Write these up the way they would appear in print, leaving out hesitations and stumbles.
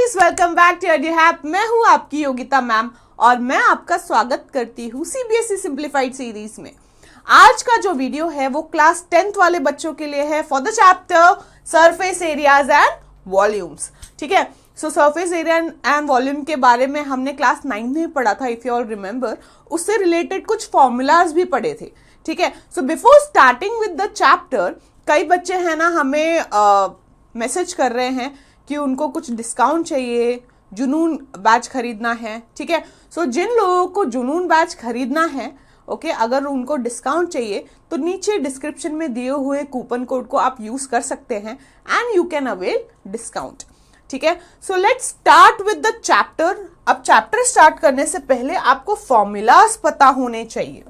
Students, welcome back to Eduhap. मैं हूं आपकी योगिता मैम और मैं आपका स्वागत करती हूं सीबीएसई सिंप्लीफाइड सीरीज में। आज का जो वीडियो है वो क्लास 10th वाले बच्चों के लिए है for the chapter surface areas and volumes. ठीक है, so surface area and volume के बारे में हमने क्लास 9 में पढ़ा था, इफ यू ऑल रिमेंबर। उससे रिलेटेड कुछ फॉर्मूलाज भी पढ़े थे। ठीक है, so before starting with the chapter, कई बच्चे हैं ना हमें मैसेज कर रहे हैं कि उनको कुछ डिस्काउंट चाहिए, जुनून बैच खरीदना है। ठीक है, सो जिन लोगों को जुनून बैच खरीदना है, ओके, अगर उनको डिस्काउंट चाहिए तो नीचे डिस्क्रिप्शन में दिए हुए कूपन कोड को आप यूज कर सकते हैं and you can avail discount. ठीक है, so let's start with the chapter. अब चैप्टर स्टार्ट करने से पहले आपको फॉर्मूलाज पता होने चाहिए।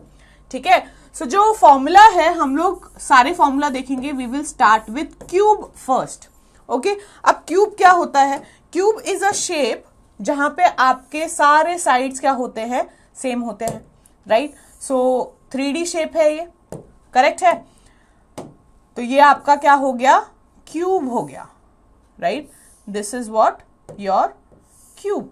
ठीक है, सो जो फॉर्मूला है, हम लोग सारे फॉर्मूला देखेंगे। We will start with cube first. Okay, अब क्यूब क्या होता है? क्यूब इज अ शेप जहां पे आपके सारे साइड्स क्या होते हैं, सेम होते हैं, राइट? सो 3D शेप है, ये करेक्ट है। तो ये आपका क्या हो गया? क्यूब हो गया, right? This is what your cube.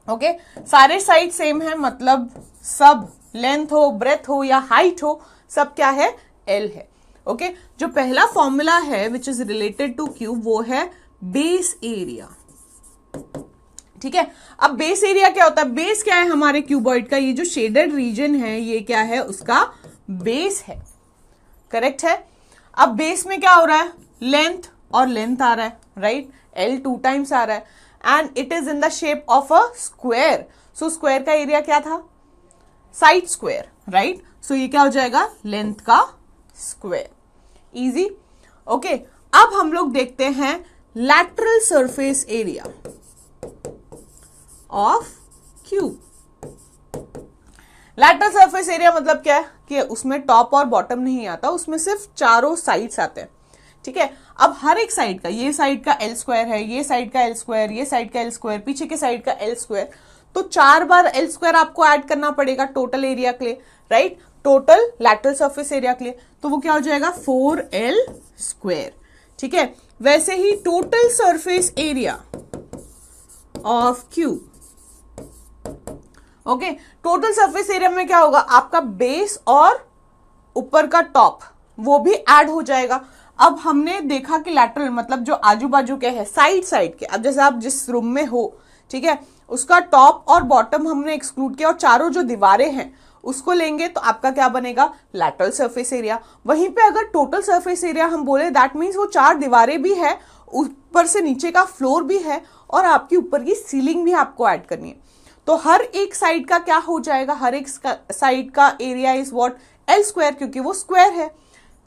Okay, सारे साइड सेम है, मतलब सब लेंथ हो, ब्रेथ हो या हाइट हो, सब क्या है? एल है। ओके, जो पहला फॉर्मूला है which is related two cube वो है बेस एरिया। ठीक है, अब बेस एरिया क्या होता है? बेस क्या है हमारे क्यूबॉइड का? ये जो शेडेड रीजन है ये क्या है? उसका बेस है, करेक्ट है। अब बेस में क्या हो रहा है? लेंथ और लेंथ आ रहा है, राइट? L 2 टाइम्स आ रहा है and it is in the shape of a square. So square का एरिया क्या था? Side square, right? सो ये क्या हो जाएगा? लेंथ का स्क्वायर। इजी। ओके, अब हम लोग देखते हैं lateral surface area of cube. Lateral surface area मतलब क्या है कि उसमें टॉप और बॉटम नहीं आता, उसमें सिर्फ चारों साइड्स आते हैं। ठीक है, अब हर एक साइड का, ये साइड का L स्क्वायर है, ये साइड का L स्क्वायर, ये साइड का L स्क्वायर, पीछे के साइड का L स्क्वायर, तो 4 बार L स्क्वायर आपको ऐड करना पड़ेगा टोटल एरिया के लिए, right? Total lateral surface area के लिए, तो वो क्या हो जाएगा? 4L square. ठीक है, वैसे ही total surface area of cube. Okay, total surface area में क्या होगा? आपका बेस और ऊपर का टॉप वो भी ऐड हो जाएगा। अब हमने देखा कि लैटरल मतलब जो आजू बाजू के है, साइड साइड के, अब जैसे आप जिस रूम में हो, ठीक है, उसका टॉप और बॉटम हमने एक्सक्लूड किया और चारों जो दीवारें हैं उसको लेंगे तो आपका क्या बनेगा? Lateral surface area. वहीं पे अगर टोटल सरफेस एरिया हम बोले, दैट मीन्स वो 4 दीवारें भी है, ऊपर से नीचे का फ्लोर भी है और आपकी ऊपर की सीलिंग भी आपको ऐड करनी है। तो हर एक साइड का क्या हो जाएगा? हर एक साइड का area is what? L square, क्योंकि वो स्क्वायर है,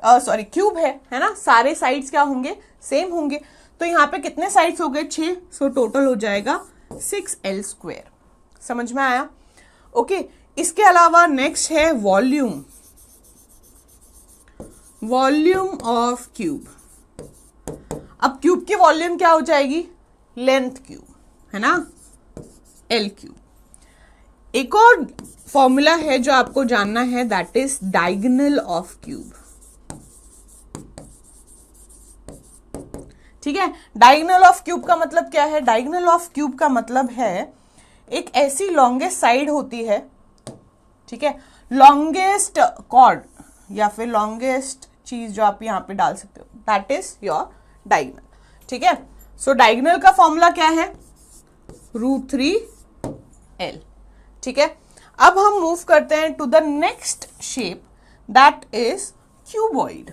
सॉरी क्यूब है ना? सारे साइड्स क्या होंगे? सेम होंगे। तो यहाँ पे कितने साइड्स हो गए? 6। सो टोटल हो जाएगा 6L स्क्वायर। समझ में आया? ओके, इसके अलावा नेक्स्ट है वॉल्यूम। Volume of cube. अब क्यूब की वॉल्यूम क्या हो जाएगी? लेंथ क्यूब, है ना? L cube. एक और फॉर्मूला है जो आपको जानना है, that is diagonal of cube. ठीक है, डायगोनल ऑफ क्यूब का मतलब क्या है? डायगोनल ऑफ क्यूब का मतलब है एक ऐसी लॉन्गेस्ट साइड होती है, ठीक है, लॉन्गेस्ट कॉर्ड या फिर लॉन्गेस्ट चीज जो आप यहां पे डाल सकते हो, दैट इज योर डायगोनल। ठीक है, सो डायगोनल का फॉर्मूला क्या है? √3L। ठीक है, अब हम मूव करते हैं to the next shape, that is cuboid.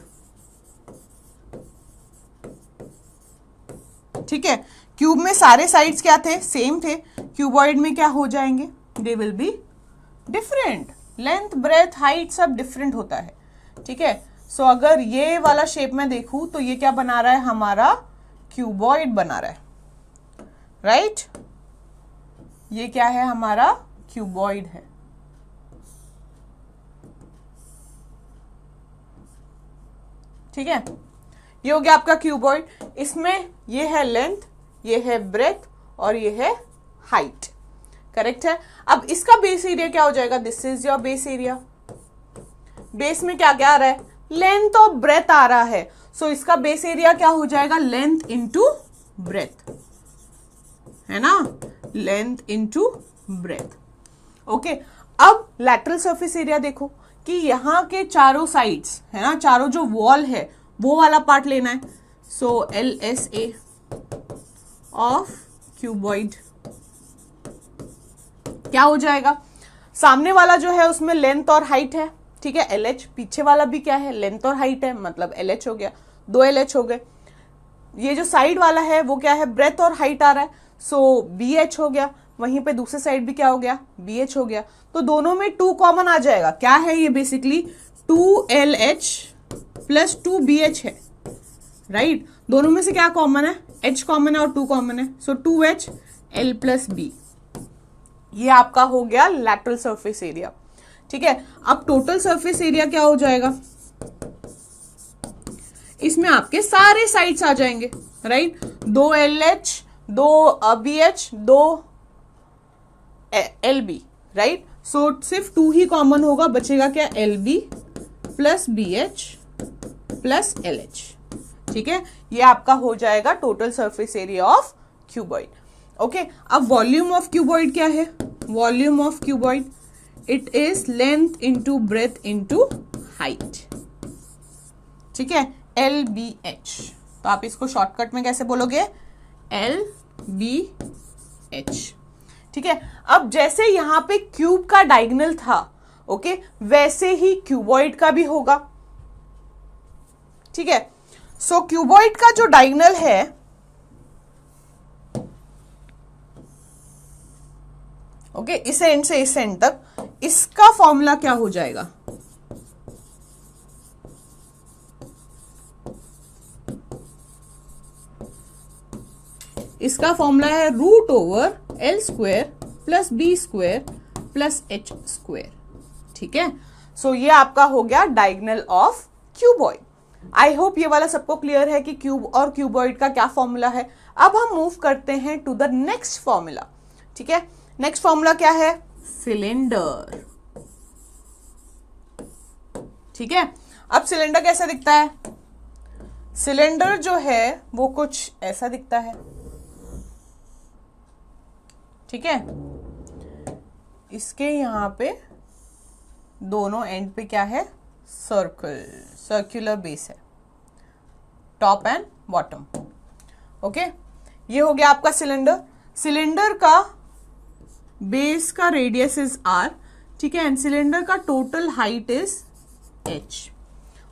ठीक है, क्यूब में सारे साइड्स क्या थे? सेम थे। क्यूबॉइड में क्या हो जाएंगे? They will be different. Length, breadth, height सब डिफरेंट होता है। ठीक है, सो अगर ये वाला शेप में देखूं तो ये क्या बना रहा है? हमारा क्यूबॉइड बना रहा है, राइट? ये क्या है? हमारा क्यूबॉइड है। ठीक है, ये हो गया आपका क्यूबॉइड। इसमें ये है लेंथ, ये है ब्रेथ और ये है हाइट, करेक्ट है। अब इसका बेस एरिया क्या हो जाएगा? This is your base area. Base में क्या क्या आ रहा है? लेंथ और ब्रेथ आ रहा है। सो इसका बेस एरिया क्या हो जाएगा? Length into breath. है ना, लेंथ इंटू ब्रेथ। ओके, अब लैटरल सरफेस एरिया देखो कि यहाँ के चारों साइड्स है ना, चारों जो वॉल है वो वाला पार्ट लेना है। सो LSA ऑफ क्यूबॉइड क्या हो जाएगा, सामने वाला जो है उसमें लेंथ और हाइट है, ठीक है, LH, पीछे वाला भी क्या है, लेंथ और हाइट है, मतलब LH हो गया, 2 LH हो गए। ये जो साइड वाला है वो क्या है, ब्रेथ और हाइट आ रहा है, सो BH हो गया, वहीं पे दूसरे साइड भी क्या हो गया, BH हो गया। तो दोनों में 2 कॉमन आ जाएगा, क्या है ये, बेसिकली 2LH प्लस 2BH है, राइट। दोनों में से क्या कॉमन है, H कॉमन है और 2 कॉमन है, सो 2H L प्लस B। ये आपका हो गया लैटरल सरफेस एरिया, ठीक है। अब टोटल सरफेस एरिया क्या हो जाएगा, इसमें आपके सारे साइड्स आ जाएंगे, right. 2 LH 2 BH 2 LB, right. So सिर्फ 2 ही कॉमन होगा, बचेगा क्या, LB plus BH plus LH, ठीक है। ये आपका हो जाएगा total surface area of cuboid. Okay, अब वॉल्यूम ऑफ क्यूबॉइड क्या है, volume of cuboid it is length into breadth into height, ठीक है, LBH। तो आप इसको शॉर्टकट में कैसे बोलोगे, LBH, ठीक है। अब जैसे यहां पे क्यूब का डायगोनल था, ओके, वैसे ही क्यूबॉइड का भी होगा, ठीक है। सो क्यूबॉइड का जो डायगोनल है ओके, इस एंड से इस एंड तक, इसका फॉर्मूला क्या हो जाएगा, इसका फॉर्मूला है √L² plus B² plus H², ठीक है। सो ये आपका हो गया diagonal of cuboid. I hope ये वाला सबको क्लियर है कि क्यूब और क्यूबॉइड का क्या फॉर्मूला है। अब हम मूव करते हैं टू द नेक्स्ट फॉर्मूला, ठीक है। नेक्स्ट फॉर्मूला क्या है, सिलेंडर, ठीक है। अब सिलेंडर कैसा दिखता है, सिलेंडर जो है वो कुछ ऐसा दिखता है, ठीक है। इसके यहां पे दोनों एंड पे क्या है, सर्कुलर बेस है, टॉप एंड बॉटम, ओके। ये हो गया आपका सिलेंडर। सिलेंडर का बेस का रेडियस इज R, ठीक है, एंड सिलेंडर का total height is H,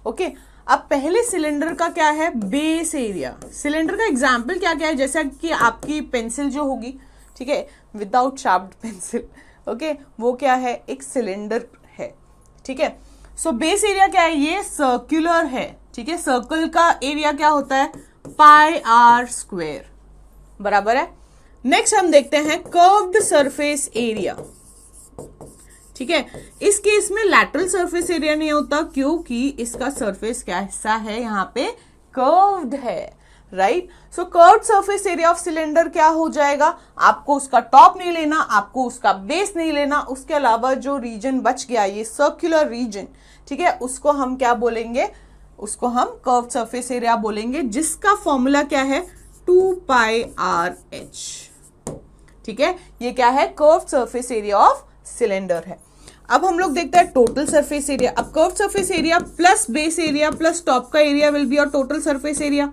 okay. अब पहले सिलेंडर का क्या है, बेस एरिया। सिलेंडर का एग्जाम्पल क्या क्या है, जैसा कि आपकी पेंसिल जो होगी, ठीक है, विदाउट शार्प्ड पेंसिल, ओके, वो क्या है, एक सिलेंडर है, ठीक है। सो बेस एरिया क्या है, ये सर्कुलर है, ठीक है। सर्कल का एरिया क्या होता है, πr², बराबर है। नेक्स्ट हम देखते हैं कर्व्ड सरफेस एरिया, ठीक है। इस केस में लैटरल सरफेस एरिया नहीं होता, क्योंकि इसका सरफेस क्या हिस्सा है, यहाँ पे कर्व्ड है, right. So curved surface area of cylinder क्या हो जाएगा, आपको उसका टॉप नहीं लेना, आपको उसका बेस नहीं लेना, उसके अलावा जो रीजन बच गया, ये सर्कुलर रीजन, ठीक है, उसको हम क्या बोलेंगे, उसको हम कर्व्ड सरफेस एरिया बोलेंगे, जिसका फॉर्मूला क्या है, 2πRH, ठीक है। ये क्या है, curved surface area of cylinder है। अब हम लोग देखते हैं टोटल सरफेस एरिया। अब curved surface area plus base area plus top का एरिया विल बी और टोटल सरफेस एरिया,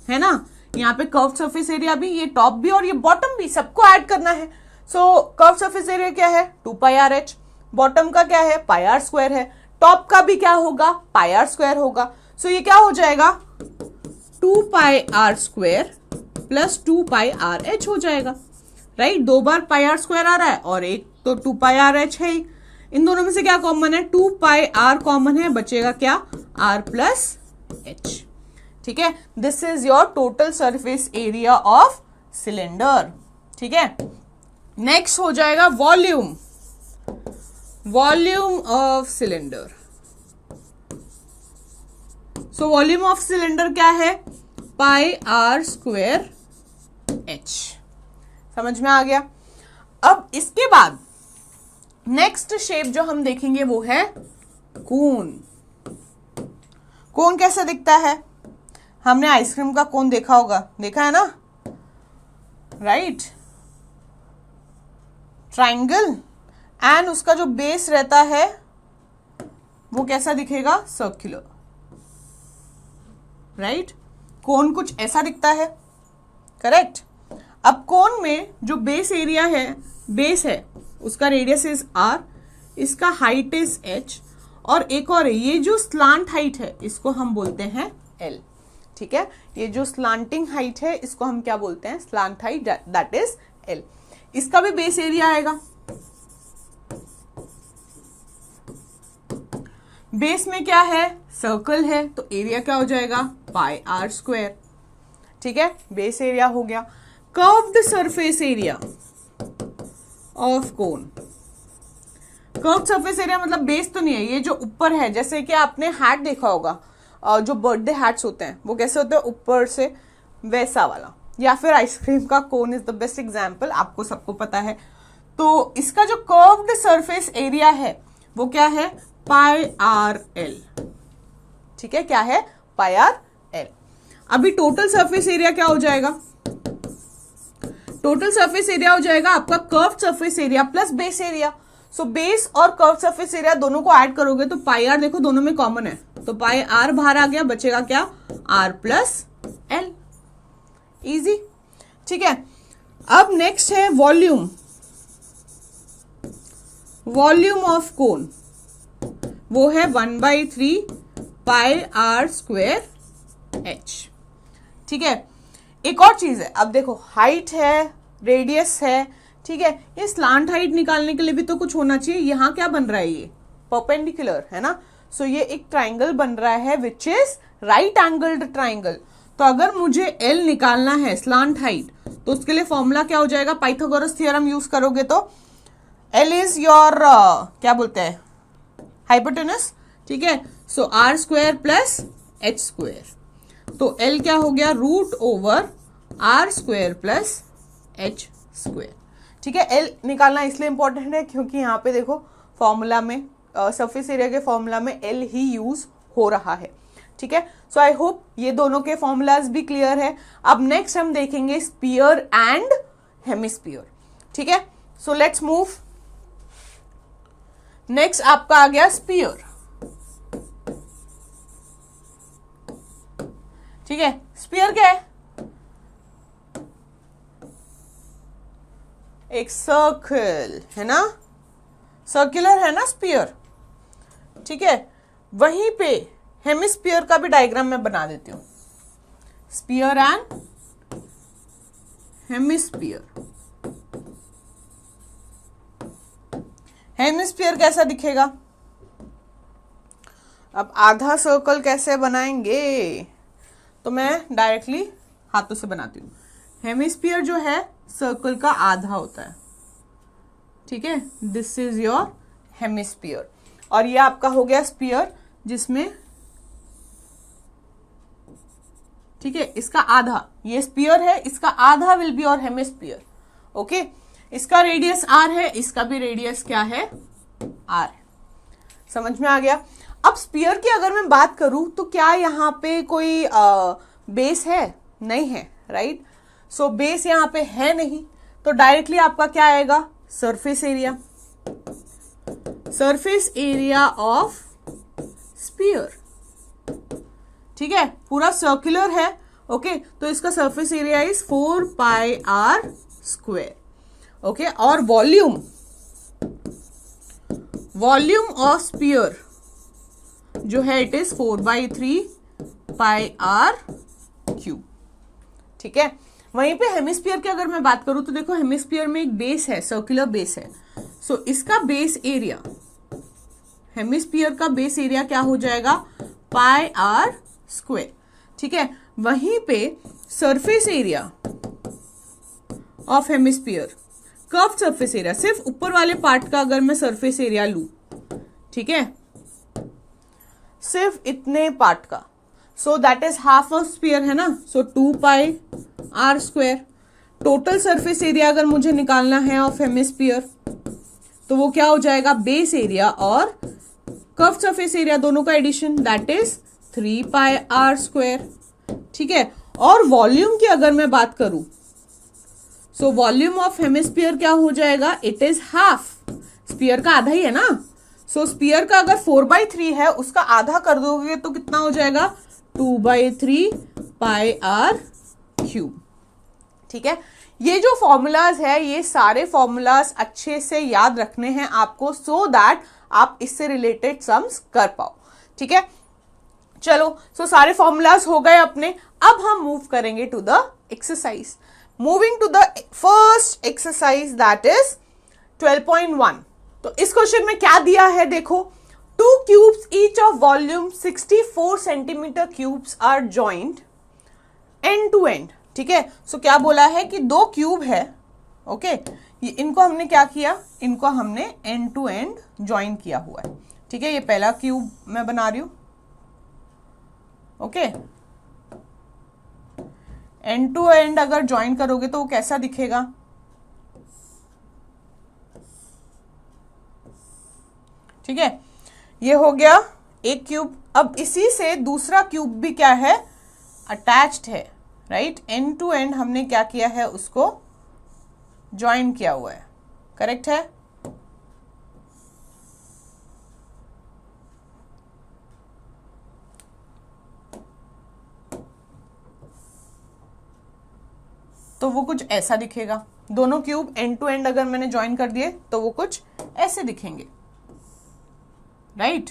है ना। यहाँ पे कर्व्ड सरफेस एरिया भी, ये टॉप भी और ये बॉटम भी, सबको ऐड करना है। सो कर्व्ड सरफेस एरिया क्या है, 2πRH, बॉटम का क्या है, πr² है, टॉप का भी क्या होगा, πr² होगा। सो ये क्या हो जाएगा, 2πr² प्लस 2πRH हो जाएगा, राइट। 2 बार πr² आ रहा है और एक तो 2πRH है ही। इन दोनों में से क्या कॉमन है, 2πr कॉमन है, बचेगा क्या, r प्लस h, ठीक है। This is your total surface area of cylinder, ठीक है। नेक्स्ट हो जाएगा volume, volume of cylinder. So volume of cylinder क्या है, πr² h, समझ में आ गया। अब इसके बाद नेक्स्ट शेप जो हम देखेंगे वो है कोन। कोन कैसा दिखता है, हमने आइसक्रीम का कोन देखा होगा, देखा है ना, राइट। ट्राइंगल एंड उसका जो बेस रहता है वो कैसा दिखेगा, सर्कुलर, राइट। कोन कुछ ऐसा दिखता है, करेक्ट। अब कोन में जो बेस एरिया है, बेस है, उसका रेडियस इज आर, इसका हाइट इज एच, और एक और है, ये जो स्लांट हाइट है इसको हम बोलते हैं एल, ठीक है। ये जो स्लांटिंग हाइट है इसको हम क्या बोलते हैं, slant height, that is L. इसका भी बेस एरिया आएगा। बेस में क्या है, सर्कल है, तो एरिया क्या हो जाएगा, पाई आर स्क्वायर, ठीक है। बेस एरिया हो गया। Curved surface area of cone, curved surface area मतलब बेस तो नहीं है, ये जो ऊपर है, जैसे कि आपने हैट देखा होगा, जो बर्थडे हैट्स होते हैं वो कैसे होते हैं, ऊपर से, वैसा वाला, या फिर आइसक्रीम का cone is the best example, आपको सबको पता है। तो इसका जो कर्व्ड सरफेस एरिया है वो क्या है, पाई आर एल, ठीक है। क्या है, पाई आर एल। अभी टोटल सरफेस एरिया क्या हो जाएगा, टोटल सरफेस एरिया हो जाएगा आपका curved surface area plus base area. So base और कर्व सरफेस एरिया दोनों को ऐड करोगे तो पाई आर, देखो दोनों में कॉमन है, तो पाई आर बाहर आ गया, बचेगा क्या, आर प्लस एल, इजी, ठीक है। अब नेक्स्ट है वॉल्यूम, वॉल्यूम ऑफ कोन, वो है 1/3 पाई आर स्क्वायर एच, ठीक है। एक और चीज है, अब देखो हाइट है, रेडियस है, ठीक है। ये स्लांट हाइट निकालने के लिए भी तो कुछ होना चाहिए। यहाँ क्या बन रहा है, ये परपेंडिकुलर है ना, सो ये एक ट्राइंगल बन रहा है which is right angled triangle. तो अगर मुझे एल निकालना है स्लांट हाइट, तो उसके लिए फॉर्मूला क्या हो जाएगा, पाइथागोरस थ्योरम यूज करोगे तो एल इज योर क्या बोलते हैं, हाइपोटेनस, ठीक है। So r square plus h square, तो एल क्या हो गया, root over r square plus h square, ठीक है। एल निकालना इसलिए इंपॉर्टेंट है क्योंकि यहाँ पे देखो फॉर्मूला में, सरफेस एरिया के फॉर्मूला में एल ही यूज हो रहा है, ठीक है। सो आई होप ये दोनों के फॉर्मूलाज भी क्लियर है। अब नेक्स्ट हम देखेंगे स्पीयर एंड हेमिस्फीयर, ठीक है। So let's move. नेक्स्ट आपका आ गया स्पीयर, ठीक है। स्पीयर क्या है, एक सर्कल है ना, सर्कुलर है ना स्पीयर, ठीक है। वहीं पे हेमिस्फीयर का भी डायग्राम मैं बना देती हूं, स्पीयर एंड हेमिस्फीयर। हेमिस्फीयर कैसा दिखेगा, अब आधा सर्कल कैसे बनाएंगे, तो मैं डायरेक्टली हाथों से बनाती हूँ। हेमिस्फीयर जो है सर्कल का आधा होता है, ठीक है, दिस इज योर हेमिस्फीयर। और ये आपका हो गया स्पीयर, जिसमें, ठीक है, इसका आधा, ये स्पीयर है, इसका आधा will be your hemisphere, okay. इसका रेडियस आर है, इसका भी रेडियस क्या है, आर है, समझ में आ गया। अब स्पीयर की अगर मैं बात करूं तो क्या यहाँ पे कोई बेस है, नहीं है, राइट। सो बेस यहाँ पे है नहीं, तो डायरेक्टली आपका क्या आएगा, surface area, surface area of sphere, ठीक है। पूरा सर्कुलर है, ओके, तो इसका surface area is 4 pi r square, okay. और वॉल्यूम, वॉल्यूम ऑफ स्पीयर जो है it is 4/3 pi r cube, ठीक है। वहीं पे हेमिस्फीयर की अगर मैं बात करूं तो देखो हेमिस्फीयर में एक बेस है, सर्कुलर बेस है, सो इसका बेस एरिया, हेमिस्फीयर का बेस एरिया क्या हो जाएगा, पाई आर स्क्वायर, ठीक है। वहीं पे surface area of hemisphere, curve surface area, सिर्फ ऊपर वाले पार्ट का अगर मैं सरफेस एरिया लू, ठीक है, सिर्फ इतने पार्ट का, so that is half of sphere है ना, so 2 pi r square. Total surface area अगर मुझे निकालना है ऑफ हेमिस्फीयर, तो वो क्या हो जाएगा, बेस एरिया और कर्व सरफेस एरिया दोनों का addition, that is 3 pi r square, ठीक है। और वॉल्यूम की अगर मैं बात करूं, सो वॉल्यूम ऑफ हेमिस्फीयर क्या हो जाएगा, इट इज हाफ, स्फीयर का आधा ही है ना। सो स्फीयर का अगर 4/3 है, उसका आधा कर दोगे तो कितना हो जाएगा, 2/3 पाई आर क्यूब। ठीक है, ये जो फॉर्मूलाज है, ये सारे फॉर्मूलाज अच्छे से याद रखने हैं आपको, सो दैट आप इससे रिलेटेड सम्स कर पाओ। ठीक है, चलो, सो सारे फॉर्मूलाज हो गए अपने। अब हम मूव करेंगे to the exercise. Moving to the first exercise, that is 12.1। तो इस क्वेश्चन में क्या दिया है देखो, 2 cubes each of volume 64 centimetre cubes are joint end to end. ठीक है, सो क्या बोला है कि 2 क्यूब है, ओके, ये इनको हमने क्या किया, इनको हमने एंड टू एंड ज्वाइन किया हुआ है। ठीक है, ये पहला क्यूब मैं बना रही हूं, ओके। एंड टू एंड अगर ज्वाइन करोगे तो वो कैसा दिखेगा, ठीक है, ये हो गया एक क्यूब। अब इसी से दूसरा क्यूब भी क्या है, अटैच्ड है, राइट। एंड टू एंड हमने क्या किया है, उसको ज्वाइन किया हुआ है, करेक्ट है। तो वो कुछ ऐसा दिखेगा, दोनों क्यूब एंड टू एंड अगर मैंने ज्वाइन कर दिए तो वो कुछ ऐसे दिखेंगे, राइट।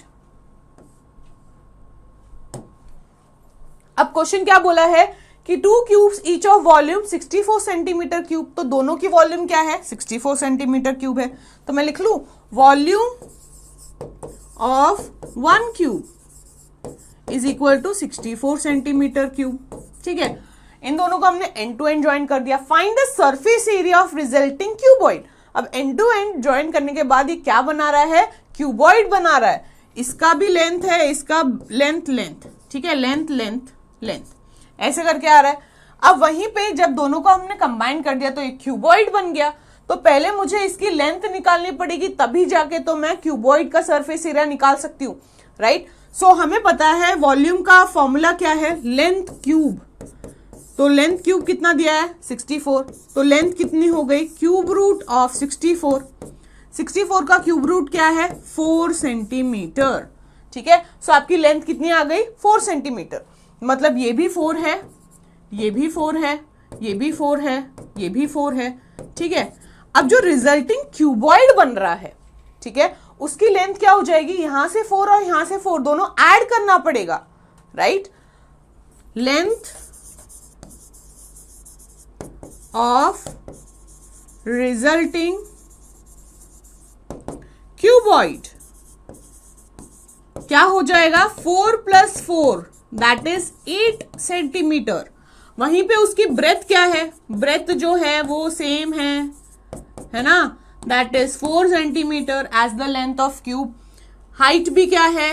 अब क्वेश्चन क्या बोला है कि 2 cubes each of volume 64 centimetre cube, तो दोनों की वॉल्यूम क्या है, 64 सेंटीमीटर क्यूब है। तो मैं लिख लू volume of 1 cube is equal to 64 centimetre cube. ठीक है, इन दोनों को हमने एंड टू एंड ज्वाइन कर दिया। Find the surface area of resulting cuboid. अब एंड टू एंड ज्वाइन करने के बाद ये क्या बना रहा है, क्यूबॉइड बना रहा है। इसका भी लेंथ है, इसका लेंथ, ठीक है, लेंथ ऐसे करके आ रहा है। अब वहीं पे जब दोनों को हमने कंबाइन कर दिया तो एक क्यूबॉइड बन गया। तो पहले मुझे इसकी लेंथ निकालनी पड़ेगी, तभी जाके तो मैं क्यूबॉइड का सरफेस एरिया निकाल सकती हूँ, राइट। सो हमें पता है वॉल्यूम का फॉर्मूला क्या है, लेंथ क्यूब। तो लेंथ क्यूब कितना दिया है, 64। तो लेंथ कितनी हो गई, क्यूब रूट ऑफ 64। 64 का क्यूब रूट क्या है, 4 सेंटीमीटर। ठीक है, सो आपकी लेंथ कितनी आ गई, 4 सेंटीमीटर। मतलब ये भी 4 है, ये भी 4 है, ये भी 4 है, ये भी 4 है। ठीक है, अब जो रिजल्टिंग क्यूबॉइड बन रहा है, ठीक है, उसकी लेंथ क्या हो जाएगी, यहां से 4 और यहां से 4 दोनों ऐड करना पड़ेगा, right. Length of resulting cuboid क्या हो जाएगा, 4 + 4 दैट इज 8 सेंटीमीटर। वहीं पे उसकी ब्रेथ क्या है, ब्रेथ जो है वो सेम है ना, that is 4 centimetre as the length of cube. Height भी क्या है,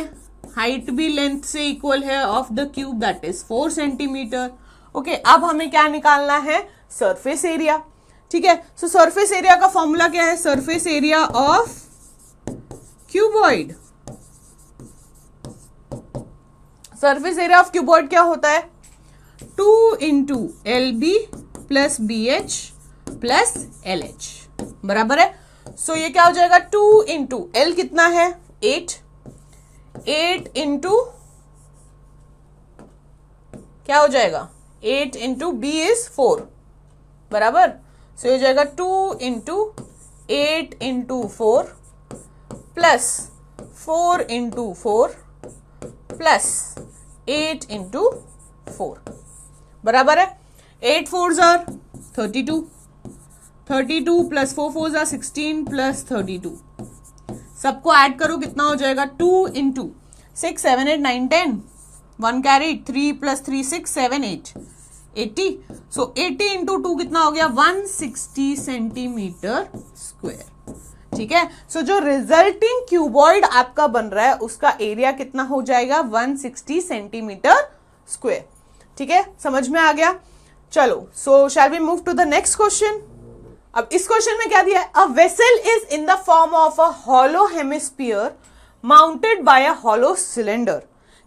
हाइट भी लेंथ से इक्वल है of the cube, that is 4 centimetre. Okay, अब हमें क्या निकालना है, सरफेस एरिया। ठीक है, सो सरफेस एरिया का फॉर्मूला क्या है, surface area of cuboid. Surface area of cuboid क्या होता है, 2 × LB + BH + LH बराबर है। सो ये क्या हो जाएगा, 2 × L कितना है, 8 × क्या हो जाएगा, 8 × B is 4 बराबर। सो हो जाएगा 2 × 8 × 4 प्लस 4 × 4 प्लस 8 × 4 बराबर है। 8 4s are 32, 32 + 4 4s are 16 + 32। सबको ऐड करो कितना हो जाएगा, 2 × 6 7 8 9 10 1 कैरी 3 + 3 6 7 8 80। सो 80 × 2 कितना हो गया, 160 सेंटीमीटर स्क्वायर। ठीक है, सो जो रिजल्टिंग क्यूबॉइड आपका बन रहा है उसका एरिया कितना हो जाएगा, 160 सेंटीमीटर स्क्वायर। ठीक है, समझ में आ गया। चलो, so shall we move to the next question. अब इस क्वेश्चन में क्या दिया है, a vessel is in the form of a hollow hemisphere mounted by a hollow cylinder.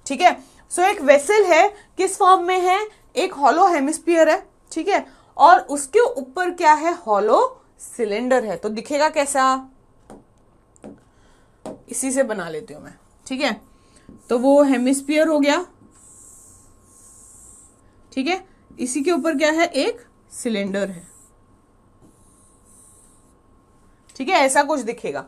ठीक है, सो एक वेसल है, किस फॉर्म में है, एक हॉलो हेमिस्फीयर है, ठीक है, और उसके ऊपर क्या है, हॉलो सिलेंडर है। तो दिखेगा कैसा, इसी से बना लेती हूं मैं, ठीक है। तो वो हेमिस्फीयर हो गया, ठीक है। इसी के ऊपर क्या है, एक सिलेंडर है, ठीक है, ऐसा कुछ दिखेगा।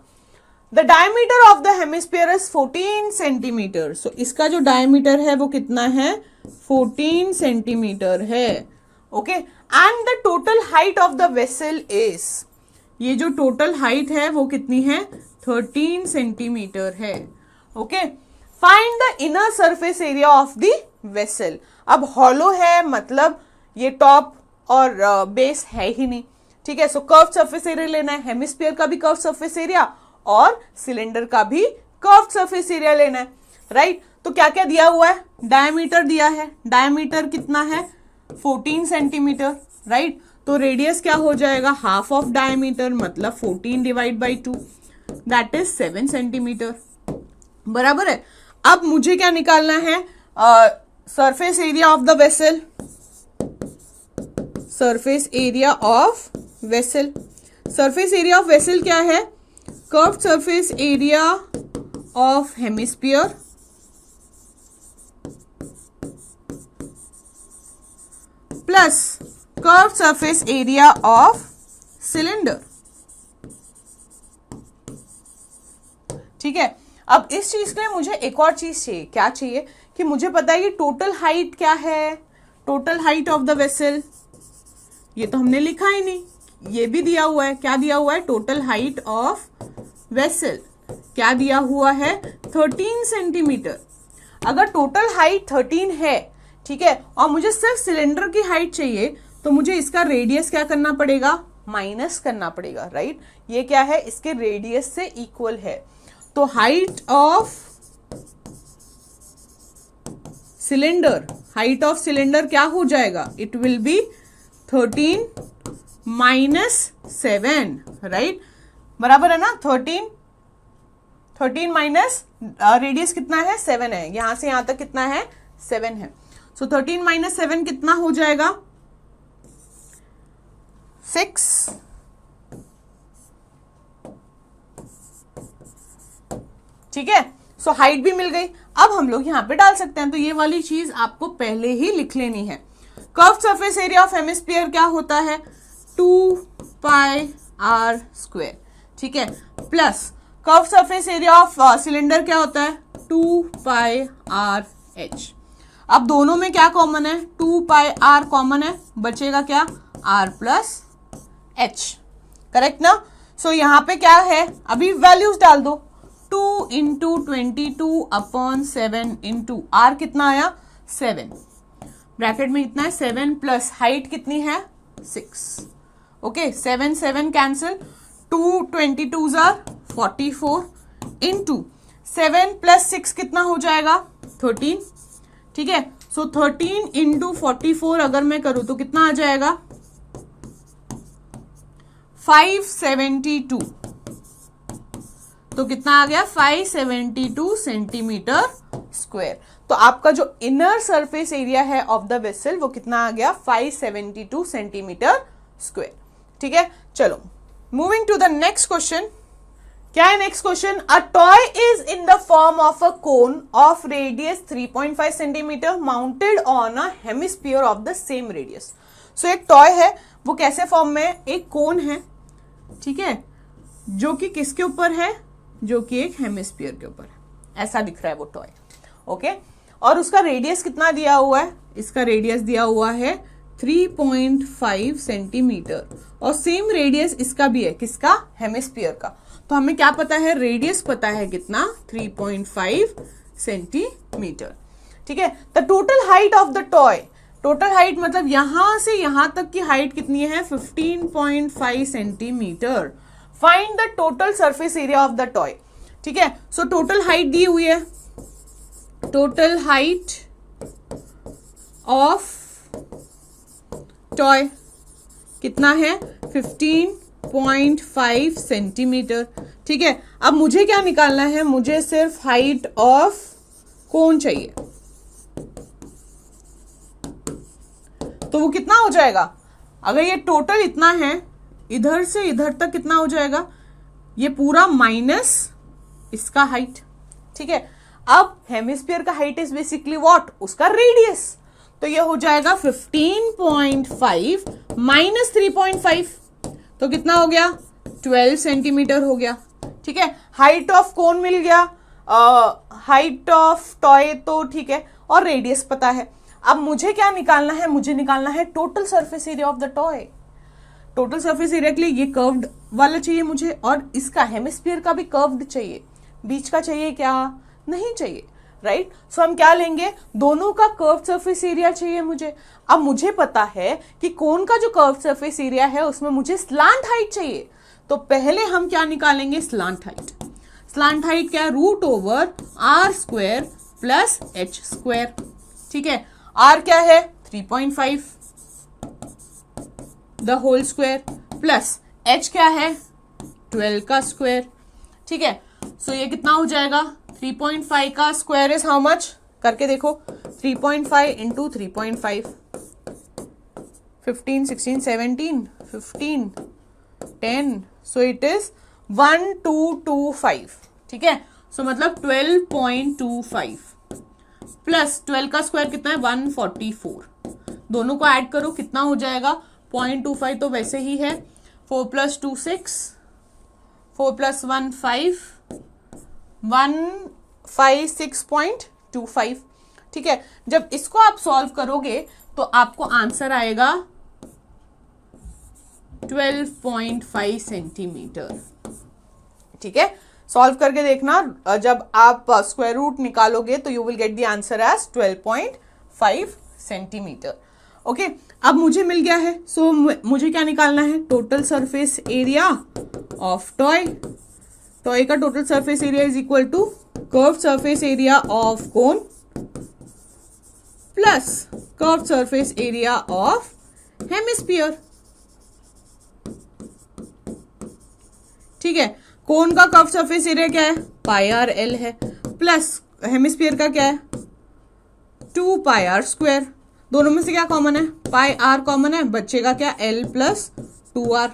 The diameter of the hemisphere is 14 centimetre. So इसका जो डायमीटर है वो कितना है, 14 सेंटीमीटर है, okay. And the total height of the vessel is, ये जो टोटल हाइट है वो कितनी है, 13 सेंटीमीटर है, okay. Find the inner surface area of the vessel. अब हॉलो है, मतलब ये टॉप और बेस है ही नहीं, ठीक है। सो कर्व सरफेस एरिया लेना है, हेमिस्फीयर का भी कर्व सरफेस एरिया और सिलेंडर का भी कर्व सरफेस एरिया लेना है, राइट। तो क्या क्या दिया हुआ है, डायमीटर दिया है, डायमीटर कितना है, 14 सेंटीमीटर, राइट। तो रेडियस क्या हो जाएगा, हाफ ऑफ डायमीटर, मतलब 14 divide by 2, that is 7 centimetre, बराबर है। अब मुझे क्या निकालना है, surface area of the vessel, surface area of vessel. Surface area of vessel क्या है, curve surface area of hemisphere plus curve surface area of cylinder, ठीक है। अब इस चीज के लिए मुझे एक और चीज चाहिए, क्या चाहिए कि मुझे पता है कि टोटल हाइट क्या है, total height of the vessel, ये तो हमने लिखा ही नहीं, ये भी दिया हुआ है, क्या दिया हुआ है, टोटल हाइट ऑफ वेसल क्या दिया हुआ है, 13 सेंटीमीटर। अगर टोटल हाइट 13 है, ठीक है, और मुझे सिर्फ सिलेंडर की हाइट चाहिए, तो मुझे इसका रेडियस क्या करना पड़ेगा, माइनस करना पड़ेगा, राइट। ये क्या है, इसके रेडियस से इक्वल है। तो height of cylinder, height of cylinder क्या हो जाएगा, it will B 13 minus 7, right, बराबर है ना। 13 माइनस रेडियस कितना है, 7 है, यहां से यहां तक कितना है, 7 है। सो 13 माइनस 7 कितना हो जाएगा, 6, ठीक है। सो हाइट भी मिल गई। अब हम लोग यहां पे डाल सकते हैं, तो ये वाली चीज आपको पहले ही लिख लेनी है। Curve surface area of hemisphere क्या होता है, 2 पाई r स्क्वायर, ठीक है, plus curve surface area of cylinder क्या होता है, 2 पाई r h। अब दोनों में क्या कॉमन है, 2 पाई r कॉमन है, बचेगा क्या, r प्लस h, करेक्ट ना। सो यहां पे क्या है, अभी वैल्यूज डाल दो, 2 इंटू 22 अपॉन 7 इंटू r कितना आया, 7, ब्रैकेट में कितना है, 7 प्लस हाइट कितनी है, 6, okay. 7 7 cancel, 2 22 r 44 into 7 plus 6 कितना हो जाएगा, 13, ठीक है। सो 13 इंटू 44 अगर मैं करूं तो कितना आ जाएगा, 572, तो कितना आ गया, 572 सेंटीमीटर स्क्वायर। तो आपका जो इनर सरफेस एरिया है ऑफ द वेसल वो कितना आ गया, 572 सेंटीमीटर स्क्वायर, ठीक है। चलो moving to the next question. क्या है next question, a toy is in the form of a cone of radius 3.5 centimetre mounted on a hemisphere of the same radius. So एक टॉय है, वो कैसे form में, एक कोन है, ठीक है, जो कि किसके ऊपर है, जो कि एक हेमिस्फीयर के ऊपर है, ऐसा दिख रहा है वो टॉय, ओके। और उसका रेडियस कितना दिया हुआ है, इसका रेडियस दिया हुआ है 3.5 सेंटीमीटर, और सेम रेडियस इसका भी है, किसका, हेमिस्फीयर का। तो हमें क्या पता है, रेडियस पता है कितना, 3.5 सेंटीमीटर, ठीक है। The total height of the toy, total height मतलब यहां से यहां तक की हाइट कितनी है, 15.5 centimetre. Find the total surface area of the toy, ठीक है। सो टोटल हाइट दी हुई है, टोटल हाइट ऑफ टॉय कितना है, 15.5 सेंटीमीटर, ठीक है। अब मुझे क्या निकालना है, मुझे सिर्फ हाइट ऑफ कोन चाहिए, तो वो कितना हो जाएगा, अगर ये टोटल इतना है, इधर से इधर तक कितना हो जाएगा, ये पूरा माइनस इसका हाइट, ठीक है। अब हेमिस्फीयर का हाइट इज बेसिकली व्हाट, उसका रेडियस, तो ये हो जाएगा 15.5 माइनस 3.5, तो कितना हो गया, 12 सेंटीमीटर हो गया, ठीक है। हाइट ऑफ कोन मिल गया, हाइट ऑफ टॉय तो ठीक है, और रेडियस पता है। अब मुझे क्या निकालना है, मुझे निकालना है total surface area of the toy. Total surface area के लिए ये कर्व्ड वाला चाहिए मुझे, और इसका हेमिस्फीयर का भी कर्व्ड चाहिए, बीच का चाहिए क्या, नहीं चाहिए, राइट। सो हम क्या लेंगे, दोनों का कर्व्ड सरफेस एरिया चाहिए मुझे। अब मुझे पता है कि कोन का जो कर्व्ड सरफेस एरिया है उसमें मुझे स्लांट हाइट चाहिए, तो पहले हम क्या निकालेंगे, स्लांट हाइट। स्लांट हाइट क्या है, root over r square plus h square, ठीक है। आर क्या है, 3.5 the whole square, plus h क्या है, 12 का स्क्वायर, ठीक है। सो ये कितना हो जाएगा, 3.5 का स्क्वायर इज हाउ मच, करके देखो, 3.5 इंटू 3.5, 15, 16, 17, 15, 10, सो इट इज 1225, ठीक है। सो मतलब 12.25 प्लस 12 का स्क्वायर कितना है, 144, दोनों को ऐड करो कितना हो जाएगा, 0.25 तो वैसे ही है, 4 + 2 6, 4 + 1 5, 156.25, ठीक है। जब इसको आप सॉल्व करोगे तो आपको आंसर आएगा 12.5 सेंटीमीटर, ठीक है। सॉल्व करके देखना, जब आप स्क्वायर रूट निकालोगे तो you will get the answer as 12.5 centimetre, okay. अब मुझे मिल गया है, सो मुझे क्या निकालना है, total surface area of toy. Toy का total surface area is equal to curve surface area of cone plus curve surface area of hemisphere, ठीक है। कोन का कर्व सरफेस एरिया क्या है, πr/l है, प्लस हेमिस्फीयर का क्या है, 2πr स्क्वायर, दोनों में से क्या कॉमन है, πr कॉमन है, बचेगा क्या, l + 2r,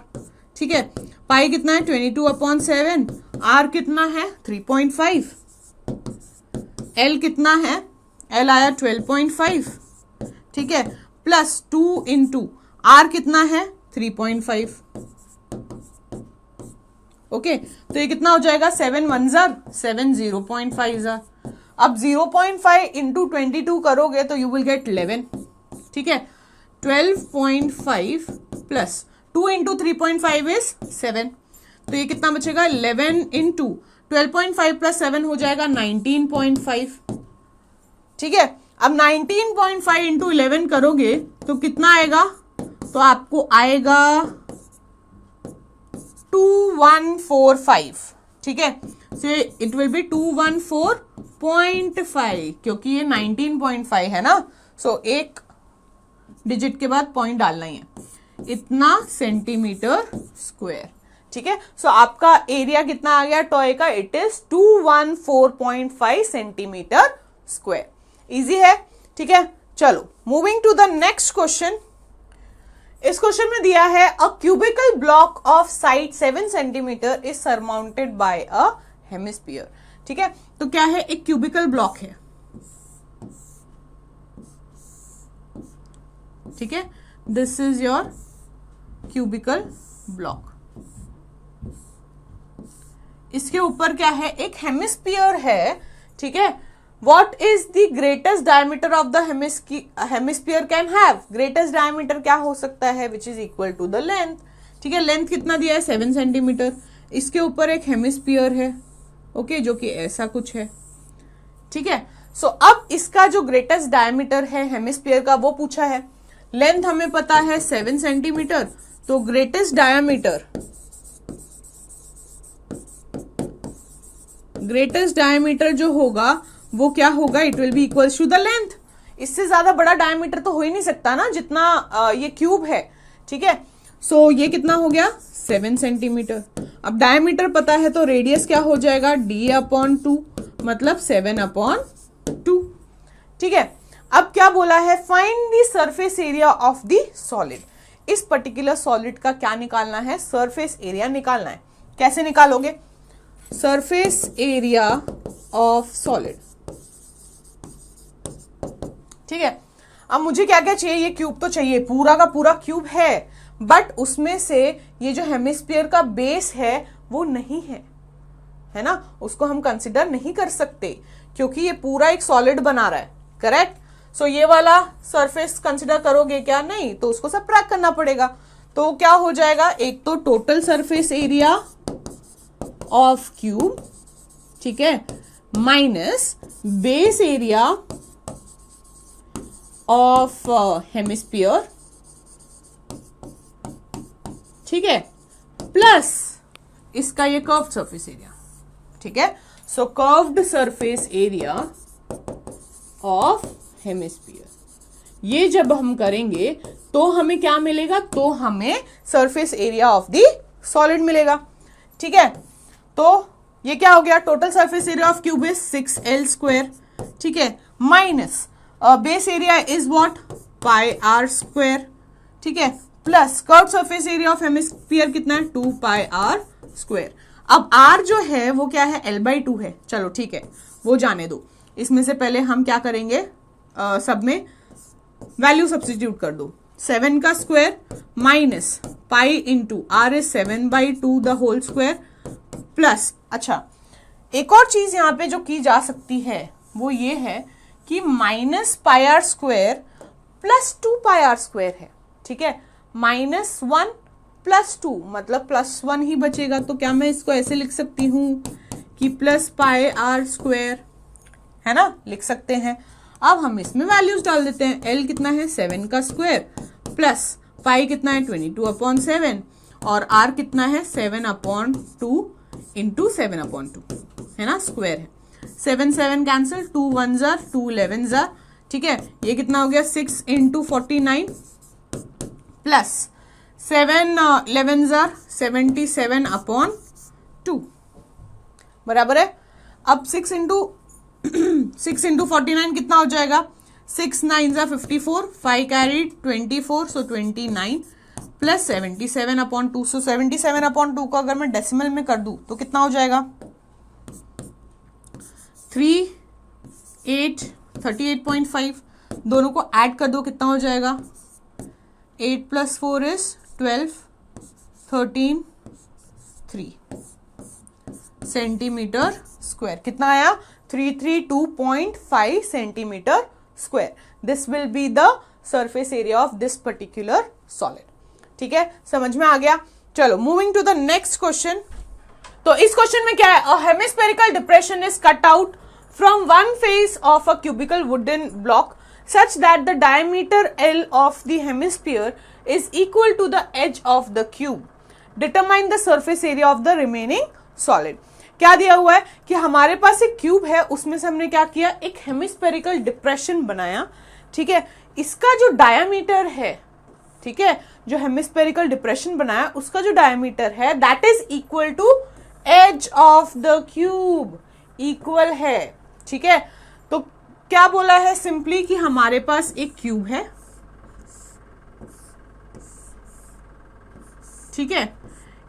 ठीक है। पाई कितना है, 22/7, r कितना है, 3.5, l कितना है, l आया 12.5, ठीक है, प्लस 2 इंटू r कितना है, 3.5, ओके। तो ये कितना हो जाएगा, 7 1 7, 0.5। अब 0.5 इंटू 22 करोगे तो यू विल गेट 11, ठीक है। 12.5 प्लस 2 इंटू 3.5 इज 7, तो ये कितना बचेगा, 11 इंटू 12.5 प्लस 7 हो जाएगा 19.5, ठीक है। अब 19.5 इंटू 11 करोगे तो कितना आएगा, तो आपको आएगा 2145, ठीक है। सो इट विल बी 214.5, क्योंकि ये 19.5 है ना, सो एक डिजिट के बाद पॉइंट डालना ही है, इतना सेंटीमीटर स्क्वायर, ठीक है। सो आपका एरिया कितना आ गया टॉय का, it is 214.5 centimetre square. Easy है, ठीक है। चलो moving to the next question. इस क्वेश्चन में दिया है a cubical block of side 7 centimetre is surmounted by a hemisphere, ठीक है। तो क्या है, एक क्यूबिकल ब्लॉक है, ठीक है, this is your cubical block, इसके ऊपर क्या है, एक हेमिस्फीयर है, ठीक है। What is the greatest diameter of the hemisphere can have? Greatest diameter क्या हो सकता है, which is equal to the length, ठीक है। लेंथ कितना दिया है, 7 सेंटीमीटर, इसके ऊपर एक हेमिस्फीयर है, ओके, जो कि ऐसा कुछ है, ठीक है। सो अब इसका जो ग्रेटेस्ट डायमीटर है हेमिस्फीयर का वो पूछा है, लेंथ हमें पता है 7 सेंटीमीटर, तो ग्रेटेस्ट डायमीटर जो होगा वो क्या होगा, it will be equals to the length. इससे ज्यादा बड़ा डायमीटर तो हो ही नहीं सकता ना, जितना ये क्यूब है, ठीक है। सो ये कितना हो गया, 7 सेंटीमीटर। अब डायमीटर पता है तो रेडियस क्या हो जाएगा, d/2, मतलब 7/2, ठीक है। अब क्या बोला है, find the surface area of the solid, इस पर्टिकुलर सॉलिड का क्या निकालना है, सरफेस एरिया निकालना है। कैसे निकालोगे, सरफेस एरिया ऑफ सॉलिड। ठीक है, अब मुझे क्या क्या चाहिए, ये क्यूब तो चाहिए, पूरा का पूरा क्यूब है, बट उसमें से ये जो हेमिस्फीयर का बेस है वो नहीं है ना, उसको हम कंसिडर नहीं कर सकते क्योंकि ये पूरा एक सॉलिड बना रहा है, करेक्ट। सो ये वाला सरफेस कंसिडर करोगे क्या, नहीं, तो उसको सबट्रैक्ट करना पड़ेगा। तो क्या हो जाएगा, एक तो total surface area of cube, ठीक है, minus base area of hemisphere, ठीक है, प्लस इसका ये कर्व्ड सरफेस एरिया। ठीक है, so curved surface area of hemisphere, ये जब हम करेंगे तो हमें क्या मिलेगा, तो हमें surface area of the solid मिलेगा। ठीक है, तो ये क्या हो गया, total surface area of cube is 6L², ठीक है, minus base area is what, πr², ठीक है, plus curved surface area of hemisphere कितना है, 2πr²। अब r जो है वो क्या है, L/2 है, चलो ठीक है, वो जाने दो। इसमें से पहले हम क्या करेंगे, सब में वैल्यू सब्स्टिट्यूट कर दो, 7 का square minus pi into r is 7/2 the whole square, plus, अच्छा एक और चीज यहाँ पे जो की जा सकती है वो ये है कि -πr² प्लस 2πr² है, ठीक है, -1 + 2 मतलब +1 ही बचेगा, तो क्या मैं इसको ऐसे लिख सकती हूं कि +πr², है ना, लिख सकते हैं। अब हम इसमें वैल्यूज डाल देते हैं, L कितना है 7 का स्क्वायर, प्लस पाई कितना है 22/7, और R कितना है 7/2 इंटू 7/2, है ना, स्क्वायर है, 7 कैंसिल, 2 1 जार 2 11 जार, ठीक है, ये कितना हो गया 6 इंटू 49 प्लस 7 11 जार 77/2 बराबर है। अब 6 इंटू 49 कितना हो जाएगा, 6 9 जार 54, 5 कैरी 24, सो 29 प्लस 77/2, सो 77/2 को अगर मैं डेसिमल में कर दूं तो कितना हो जाएगा, 38.5, दोनों को ऐड कर दो कितना हो जाएगा, 8 + 4 इज 12, 13 3 सेंटीमीटर स्क्वायर, कितना आया 332.5 centimetre square. This will be the surface area of this particular solid. ठीक है, समझ में आ गया। चलो moving to the next question. तो इस क्वेश्चन में क्या है, a hemispherical depression is cut out from one face of a cubical wooden block such that the diameter L of the hemisphere is equal to the edge of the cube. Determine the surface area of the remaining solid. क्या दिया हुआ है कि हमारे पास एक cube है, उसमें से हमने क्या किया, एक हेमिस्फेरिकल डिप्रेशन बनाया, ठीक है, इसका जो डायामीटर है, ठीक है, जो हेमिस्फेरिकल डिप्रेशन बनाया उसका जो डायामीटर है that is equal to edge of the cube, equal है, ठीक है। तो क्या बोला है सिंपली कि हमारे पास एक क्यूब है, ठीक है,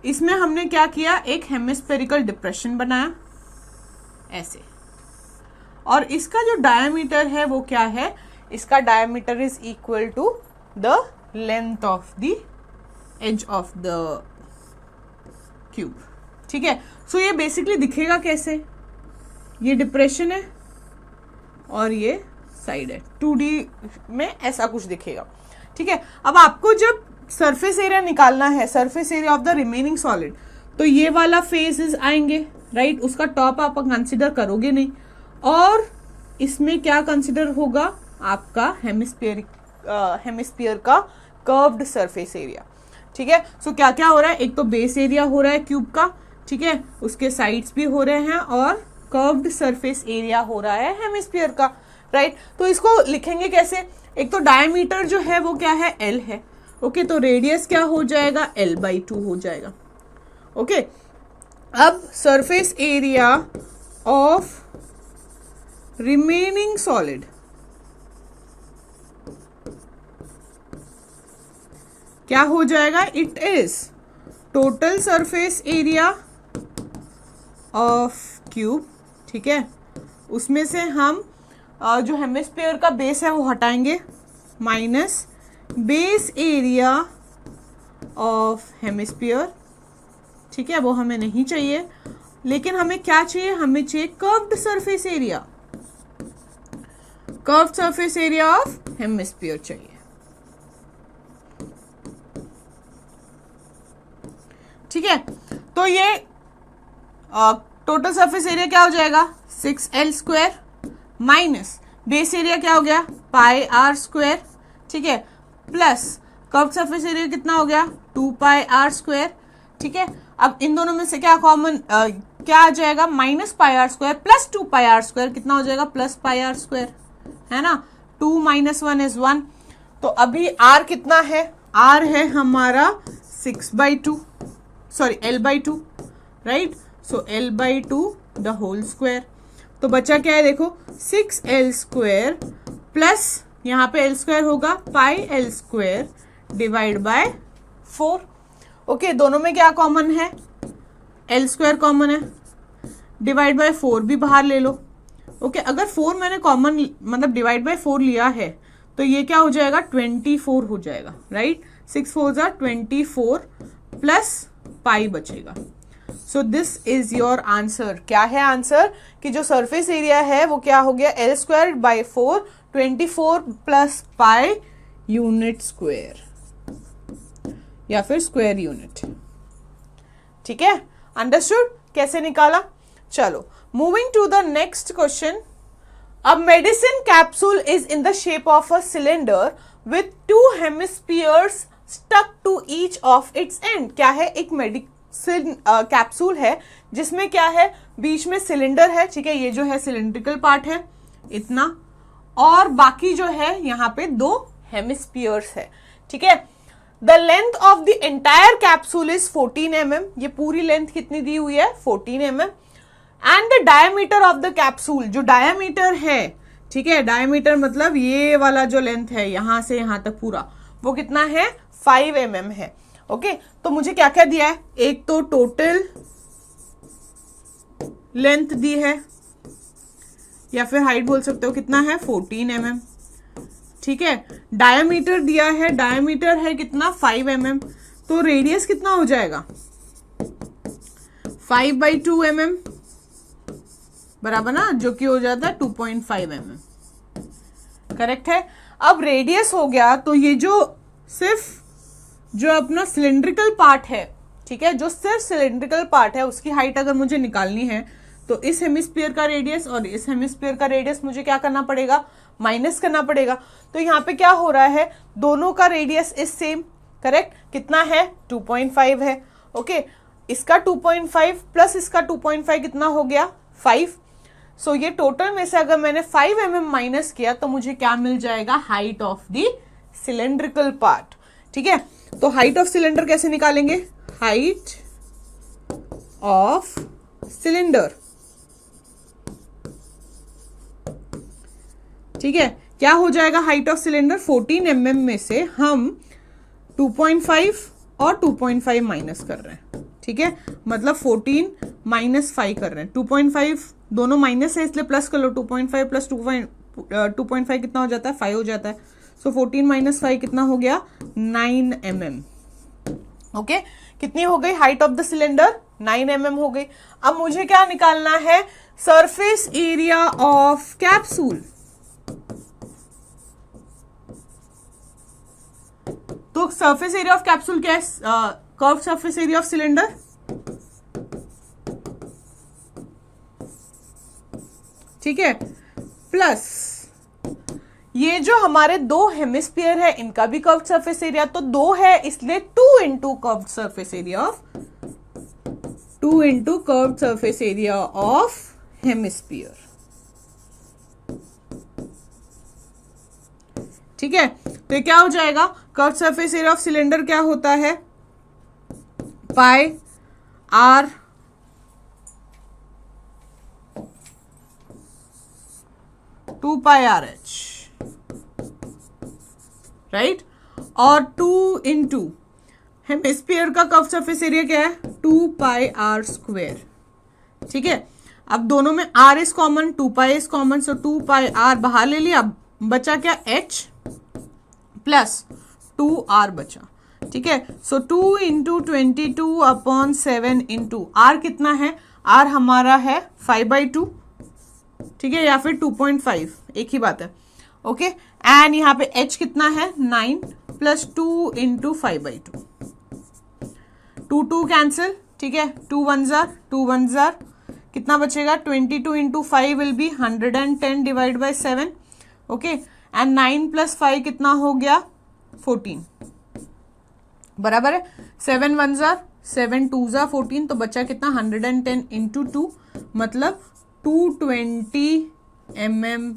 इसमें हमने क्या किया, एक हेमिस्फेरिकल डिप्रेशन बनाया ऐसे, और इसका जो डायमीटर है वो क्या है, इसका diameter is equal to the length of the edge of the cube, ठीक है। सो ये बेसिकली दिखेगा कैसे, ये डिप्रेशन है और ये साइड है, 2D में ऐसा कुछ दिखेगा, ठीक है। अब आपको जब सरफेस एरिया निकालना है, surface area of the remaining solid, तो ये वाला फेसेस आएंगे, राइट, उसका टॉप आप कंसिडर करोगे नहीं, और इसमें क्या कंसिडर होगा, आपका हेमिस्फीयर का कर्व्ड सरफेस एरिया, ठीक है। सो क्या क्या हो रहा है, एक तो बेस एरिया हो रहा है क्यूब का, ठीक है, उसके साइड्स भी हो रहे हैं, और कर्व्ड सरफेस एरिया हो रहा है हेमिस्फीयर का, राइट। तो इसको लिखेंगे कैसे, एक तो डायमीटर जो है वो क्या है, L है, ओके, तो रेडियस क्या हो जाएगा, L/2 हो जाएगा, ओके। अब surface area of remaining solid, क्या हो जाएगा, it is total surface area of cube, ठीक है। उसमें से हम जो हेमिस्फीयर का बेस है वो हटाएंगे, minus base area of hemisphere, ठीक है, वो हमें नहीं चाहिए। लेकिन हमें क्या चाहिए, हमें चाहिए curved surface area, curved surface area of hemisphere चाहिए, ठीक है। तो ये टोटल सरफेस एरिया क्या हो जाएगा, 6L² माइनस बेस एरिया क्या हो गया, πr², ठीक है, प्लस कर्व्ड सरफेस एरिया कितना हो गया, 2πr², ठीक है। अब इन दोनों में से क्या कॉमन क्या आ जाएगा, -πr² प्लस 2πr², कितना हो जाएगा, +πr², है ना। 2 - 1 = 1। तो अभी r कितना है, r है हमारा 6/2, sorry L/2, right. So L/2 the whole square. तो बचा क्या है, देखो 6L² प्लस यहाँ पे L² होगा πL² डिवाइड बाय 4। ओके, दोनों में क्या कॉमन है, L² कॉमन है, डिवाइड बाय 4 भी बाहर ले लो। ओके, अगर 4 मैंने कॉमन मतलब डिवाइड बाय 4 लिया है तो ये क्या हो जाएगा, 24 हो जाएगा, राइट। 6 4 = 24 प्लस पाई बचेगा। So this is your answer. क्या है आंसर, कि जो सरफेस एरिया है वो क्या हो गया, L²/4, 24 plus pi unit square या फिर स्क्वायर यूनिट, ठीक है। अंडरस्टूड, कैसे निकाला। चलो, moving to the next question. A medicine capsule is in the shape of a cylinder with 2 hemispheres stuck to each of its end। क्या है, एक मेडिसिन कैप्सूल है जिसमें क्या है, बीच में सिलेंडर है, ठीक है, ये जो है सिलेंड्रिकल पार्ट है इतना, और बाकी जो है यहाँ पे 2 हेमिस्फीयर्स है, ठीक है। The length of the entire capsule is 14 mm। ये पूरी लेंथ कितनी दी हुई है, 14 mm। And the diameter of the capsule, जो डायमीटर है, ठीक है, डायमीटर मतलब ये वाला जो लेंथ है यहां से यहां तक पूरा, वो कितना है, 5 mm है। ओके, तो मुझे क्या क्या दिया है, एक तो टोटल लेंथ दी है या फिर हाइट बोल सकते हो, कितना है, 14 mm, ठीक है। डायमीटर दिया है, डायमीटर है कितना, 5 mm। तो रेडियस कितना हो जाएगा, 5/2 mm बराबर ना, जो कि हो जाता है 2.5 mm, करेक्ट है। अब रेडियस हो गया, तो ये जो सिर्फ जो अपना सिलेंड्रिकल पार्ट है, ठीक है, जो सिर्फ सिलेंड्रिकल पार्ट है उसकी हाइट अगर मुझे निकालनी है तो इस हेमिस्फीयर का रेडियस और इस हेमिस्फीयर का रेडियस मुझे क्या करना पड़ेगा, माइनस करना पड़ेगा। तो यहाँ पे क्या हो रहा है, दोनों का रेडियस इज सेम, करेक्ट, कितना है, 2.5 है। ओके, इसका 2.5 प्लस इसका 2.5 कितना हो गया, 5। सो ये टोटल में से अगर मैंने 5 mm माइनस किया तो मुझे क्या मिल जाएगा, height of the cylindrical part, ठीक है। तो हाइट ऑफ सिलेंडर कैसे निकालेंगे, हाइट ऑफ सिलेंडर, ठीक है, क्या हो जाएगा, हाइट ऑफ सिलेंडर 14 mm में से हम 2.5 और 2.5 माइनस कर रहे हैं, ठीक है, मतलब 14 - 5 कर रहे हैं। 2.5 दोनों माइनस है इसलिए प्लस कर लो, 2.5 प्लस 2.5 कितना हो जाता है, 5 हो जाता है। सो 14 - 5 कितना हो गया, 9 mm। ओके, कितनी हो गई height of the cylinder, 9 mm हो गई। अब मुझे क्या निकालना है, सरफेस एरिया ऑफ कैप्सूल। तो सरफेस एरिया ऑफ कैप्सूल क्या है, curve surface area of cylinder, ठीक है, प्लस ये जो हमारे 2 हेमिस्फीयर है इनका भी कर्व्ड सरफेस एरिया, तो 2 है इसलिए 2 × curved surface area of 2 × curved surface area of hemisphere, ठीक है। तो ये क्या हो जाएगा, curved surface area of cylinder क्या होता है, πr (2πRh), राइट। और 2 इंटू हेमिस्फीयर का कर्व सरफेस एरिया क्या है 2 पाई आर स्क्वायर। ठीक है, अब दोनों में r is common, 2 pi is common, so 2 pi r बाहर ले लिया, बचा क्या h प्लस 2r बचा। ठीक है, सो 2 इंटू 22/7 इंटू r कितना है, r हमारा है 5/2। ठीक है, या फिर 2.5, एक ही बात है। ओके, एंड यहाँ पे h कितना है 9 प्लस 2 इंटू 5/2, 2 कैंसिल। ठीक है, 2 1 जार कितना बचेगा 22 into 5 will be 110 divide by 7। Okay, and 9 plus 5 कितना हो गया 14, बराबर है। 7 1 जार 7 2 जार 14, तो बचा कितना 110 इंटू 2 मतलब 220 mm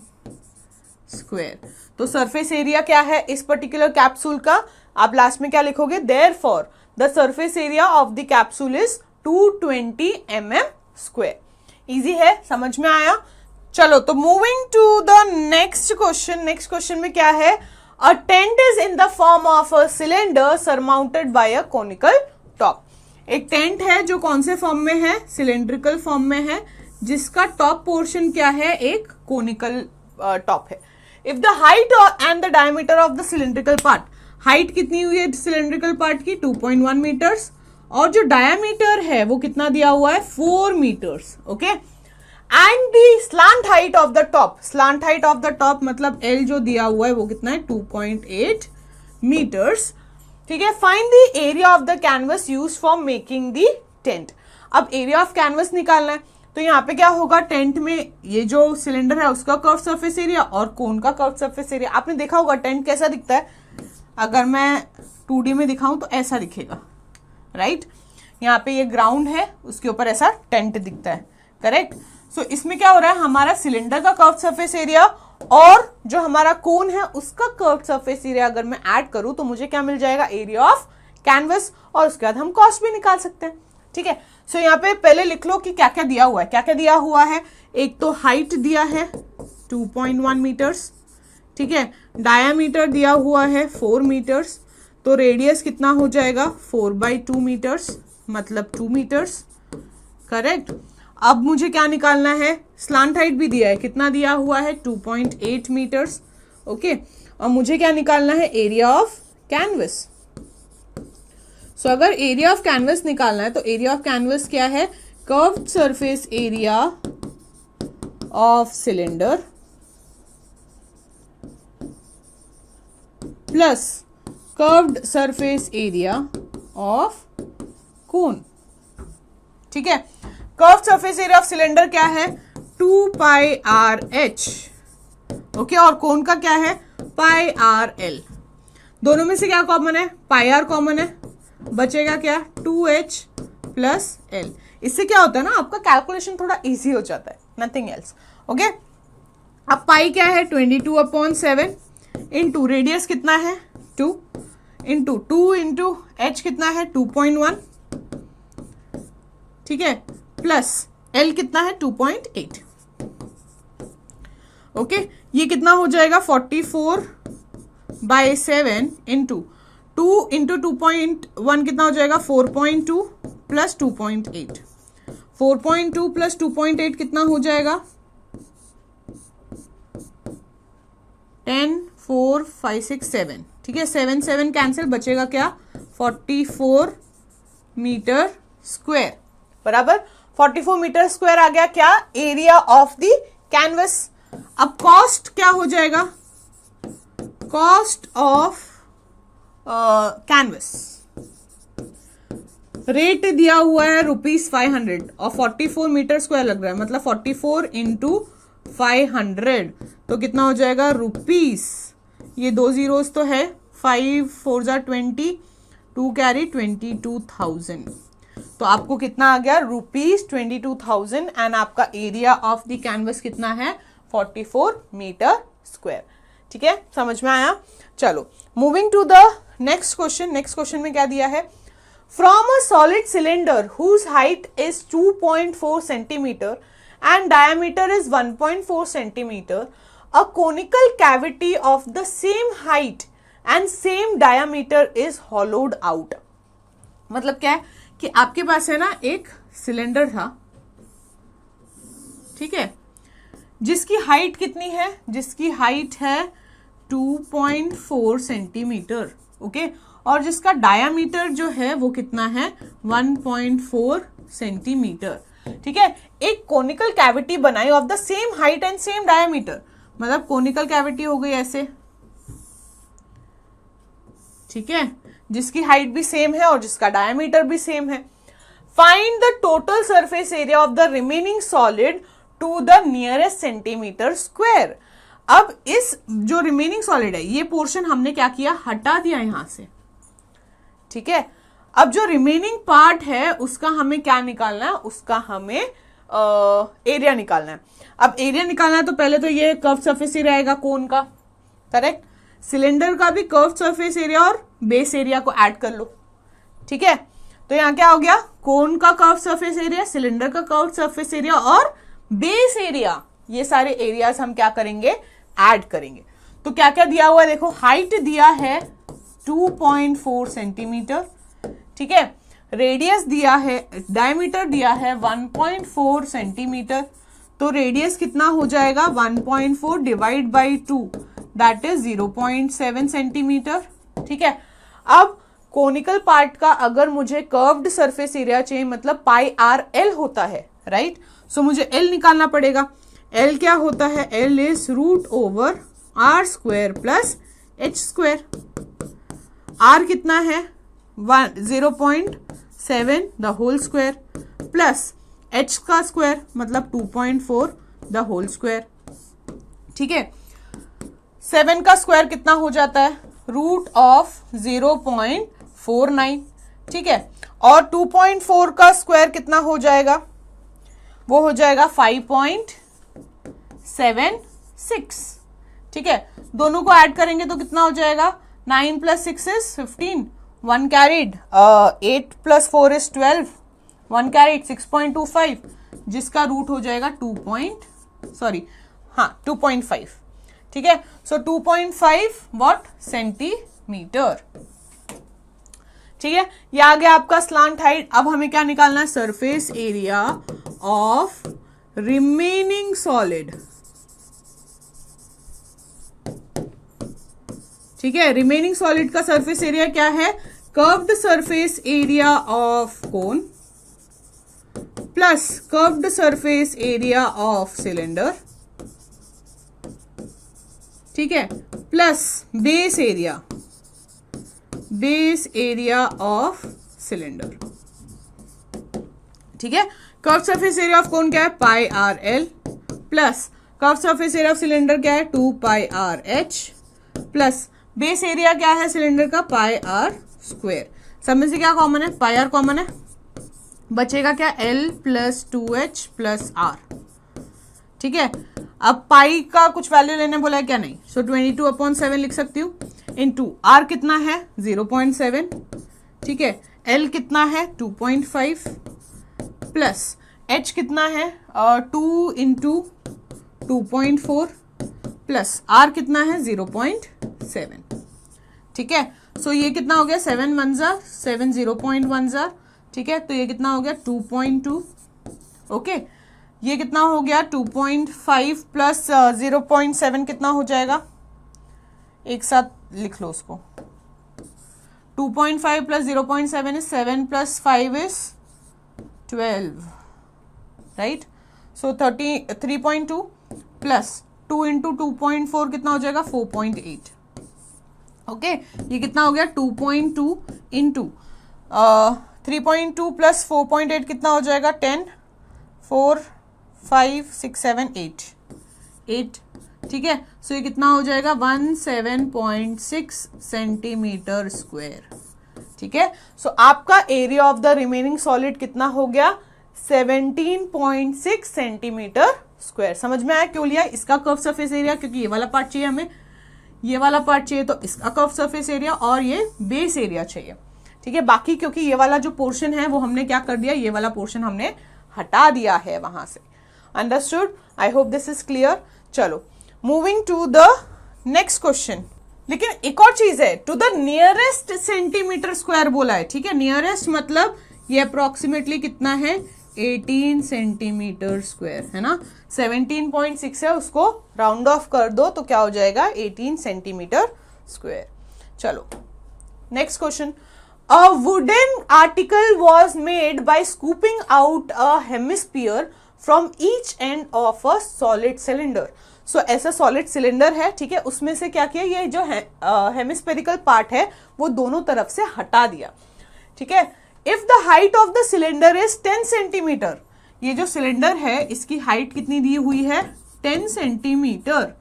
स्क्वायर। तो सरफेस एरिया क्या है इस पर्टिकुलर कैप्सूल का, आप लास्ट में क्या लिखोगे, therefore the surface area of the capsule is 220 mm square. Easy है, समझ में आया। चलो, तो moving to the next question. Next question में क्या है, a tent is in the form of a cylinder surmounted by a conical top. एक टेंट है जो कौन से फॉर्म में है, सिलेंड्रिकल फॉर्म में है, जिसका टॉप पोर्शन क्या है, एक कोनिकल टॉप है। If the height and the diameter of the cylindrical part, height कितनी हुई है सिलेंड्रिकल पार्ट की 2.1 मीटर्स, और जो डायमीटर है वो कितना दिया हुआ है 4 metres. Okay, and the slant height of the top, slant height of the top मतलब एल जो दिया हुआ है वो कितना है 2.8 मीटर्स। ठीक है, find the area of the canvas use for making the tent. अब एरिया ऑफ कैनवस निकालना है, तो यहाँ पे क्या होगा, टेंट में ये जो सिलेंडर है उसका कर्व सरफेस एरिया और कोन का कर्व सरफेस एरिया। आपने देखा होगा टेंट कैसा दिखता है, अगर मैं 2D में दिखाऊं तो ऐसा दिखेगा, राइट। यहाँ पे ये ग्राउंड है, उसके ऊपर ऐसा टेंट दिखता है, करेक्ट। सो इसमें क्या हो रहा है, हमारा सिलेंडर का कर्व सरफेस एरिया और जो हमारा कोन है उसका कर्व सरफेस एरिया अगर मैं ऐड करूं तो मुझे क्या मिल जाएगा, एरिया ऑफ कैनवस, और उसके बाद हम कॉस्ट भी निकाल सकते हैं। ठीक है, सो यहाँ पे पहले लिख लो कि क्या क्या दिया हुआ है। क्या क्या दिया हुआ है, एक तो हाइट दिया है 2.1 मीटर्स, ठीक है, डायामीटर दिया हुआ है 4 मीटर्स, तो रेडियस कितना हो जाएगा 4/2 मीटर्स मतलब 2 मीटर्स, करेक्ट। अब मुझे क्या निकालना है, स्लांट हाइट भी दिया है, कितना दिया हुआ है 2.8 मीटर्स। ओके, और मुझे क्या निकालना है, एरिया ऑफ कैनवस। सो अगर एरिया ऑफ कैनवस निकालना है तो एरिया ऑफ कैनवस क्या है, curved surface area of cylinder plus curved surface area of कोन। ठीक है, curved surface area of cylinder क्या है 2 पाई आर एच, ओके, और कोन का क्या है पाई आर एल। दोनों में से क्या कॉमन है, पाई आर कॉमन है, बचेगा क्या 2h प्लस एल। इससे क्या होता है ना, आपका कैलकुलेशन थोड़ा इजी हो जाता है, नथिंग एल्स। ओके, अब पाई क्या है 22/7 इंटू रेडियस कितना है 2 इंटू h कितना है 2.1, ठीक है, प्लस l कितना है 2.8। ओके, ये कितना हो जाएगा 44/7 इंटू 2 इंटू 2.1 कितना हो जाएगा 4.2 प्लस 2.8, 4.2 प्लस 2.8 कितना हो जाएगा 10 4 5 6 7, ठीक है, 7 7 कैंसिल, बचेगा क्या 44 मीटर स्क्वायर, बराबर 44 मीटर स्क्वायर आ गया क्या एरिया ऑफ द कैनवस। अब कॉस्ट क्या हो जाएगा, कॉस्ट ऑफ कैनवस, रेट दिया हुआ है ₹500 और 44 मीटर स्क्वायर लग रहा है, मतलब 44 इंटू 500, तो कितना हो जाएगा रुपीस, ये 2 जीरोस तो है, 5 4 जा 20, 2 कैरी 22,000, तो आपको कितना आ गया ₹22,000 एंड आपका एरिया ऑफ द कैनवस कितना है 44 मीटर स्क्वायर। ठीक है, समझ में आया। चलो, moving to the next question. Next question में क्या दिया है, from a solid cylinder whose height is 2.4 centimetre and diameter is 1.4 centimetre, a conical cavity of the same height and same diameter is hollowed out. मतलब क्या है कि आपके पास है ना एक सिलेंडर था, ठीक है, जिसकी हाइट कितनी है, जिसकी हाइट है 2.4 सेंटीमीटर, ओके, और जिसका डायामीटर जो है वो कितना है 1.4 सेंटीमीटर, ठीक है। एक कोनिकल कैविटी बनाई of the same height and same diameter, मतलब कोनिकल कैविटी हो गई ऐसे, ठीक है, जिसकी हाइट भी सेम है और जिसका डायमीटर भी सेम है। Find the total surface area of the remaining solid to the nearest centimetre square. अब इस जो रिमेनिंग सॉलिड है ये पोर्शन हमने क्या किया, हटा दिया यहां से, ठीक है। अब जो रिमेनिंग पार्ट है उसका हमें क्या निकालना है, उसका हमें एरिया निकालना है। अब एरिया निकालना है तो पहले तो ये कर्व सरफेस एरिया आएगा कोन का, करेक्ट। सिलेंडर का भी कर्व सरफेस एरिया और बेस एरिया को ऐड कर लो, ठीक है। तो यहां क्या हो गया, कोन का कर्व सरफेस एरिया, सिलेंडर का कर्व सरफेस एरिया और बेस एरिया, ये सारे एरियाज हम क्या करेंगे, ऐड करेंगे। तो क्या क्या दिया हुआ है देखो, हाइट दिया है 2.4 सेंटीमीटर, ठीक है, रेडियस दिया है, डायमीटर दिया है 1.4 सेंटीमीटर। तो रेडियस कितना हो जाएगा 1.4 divide by 2, that is 0.7 centimetre, ठीक है। अब कोनिकल पार्ट का अगर मुझे कर्व्ड सरफेस एरिया चाहिए, मतलब पाई आर एल होता है, राइट। सो मुझे एल निकालना पड़ेगा। एल क्या होता है, L is root over r square plus h square. R कितना है 0.7 the whole square plus h का स्क्वायर मतलब 2.4 द होल स्क्वायर, ठीक है। 7 का स्क्वायर कितना हो जाता है, रूट ऑफ 0.49, ठीक है, और 2.4 का स्क्वायर कितना हो जाएगा, वो हो जाएगा 5.76, ठीक है। दोनों को ऐड करेंगे तो कितना हो जाएगा, 9 + 6 is 15, 1 carried, 8 + 4 is 12, 1 carried 6.25, जिसका रूट हो जाएगा 2.5, ठीक है। सो 2.5 वॉट सेंटीमीटर, ठीक है। ये आ गया आपका स्लांट हाइट। अब हमें क्या निकालना है, surface area of remaining solid, ठीक है। रिमेनिंग सॉलिड का सरफेस एरिया क्या है, curved surface area of cone plus curved surface area of cylinder, ठीक है, plus base area of cylinder, ठीक है। Curve surface area of cone क्या है, pi r l, plus curve surface area of cylinder क्या है 2 pi r h, plus base area क्या है सिलेंडर का, पाई आर स्क्वायर। सब में से क्या कॉमन है, पाई आर कॉमन है, बचेगा क्या, L plus 2h plus are, ठीक है। अब पाई का कुछ वैल्यू लेने बोला है क्या, नहीं, सो 22/7 लिख सकती हूँ, इनटू आर कितना है 0.7, ठीक है, एल कितना है 2.5 प्लस एच कितना है 2 × 2.4 प्लस आर कितना है 0.7, ठीक है। सो ये कितना हो गया 7 1 जार 7 0.1 जार, ठीक है। तो ये कितना हो गया 2.2, ओके। ये कितना हो गया 2.5 प्लस 0.7 कितना हो जाएगा, एक साथ लिख लो उसको, 2.5 plus 0.7 is 7 plus 5 is 12, right. So 3.2 plus 2 × 2.4 कितना हो जाएगा 4.8, ओके। ये कितना हो गया 2.2 × 3.2 प्लस 4.8 कितना हो जाएगा 10, 4 5 6 7 8, ठीक है। सो ये कितना हो जाएगा 17.6 सेंटीमीटर स्क्वायर, ठीक है। सो आपका area of the remaining solid कितना हो गया 17.6 सेंटीमीटर स्क्वायर। समझ में आया क्यों लिया इसका कर्व सरफेस एरिया, क्योंकि ये वाला पार्ट चाहिए हमें, ये वाला पार्ट चाहिए तो इसका कर्व सरफेस एरिया और ये बेस एरिया चाहिए, ठीक है। बाकी क्योंकि ये वाला जो पोर्शन है वो हमने क्या कर दिया, ये वाला पोर्शन हमने हटा दिया है वहां से। Understood, I hope this is clear. चलो moving to the next question. लेकिन एक और चीज है, to the nearest centimetre square बोला है, ठीक है। नियरेस्ट मतलब ये अप्रोक्सीमेटली कितना है, 18 सेंटीमीटर स्क्वायर, है ना। 17.6 है, उसको राउंड ऑफ कर दो तो क्या हो जाएगा, 18 सेंटीमीटर स्क्वायर। चलो next question. A wooden article was made by scooping out a hemisphere from each end of a solid cylinder. So ऐसा सॉलिड सिलेंडर है, ठीक है, उसमें से क्या किया, ये जो है हेमिस्फेरिकल पार्ट है वो दोनों तरफ से हटा दिया, ठीक है। If the height of the cylinder is 10 centimetre, ये जो सिलेंडर है इसकी हाइट कितनी दी हुई है, 10 centimetre,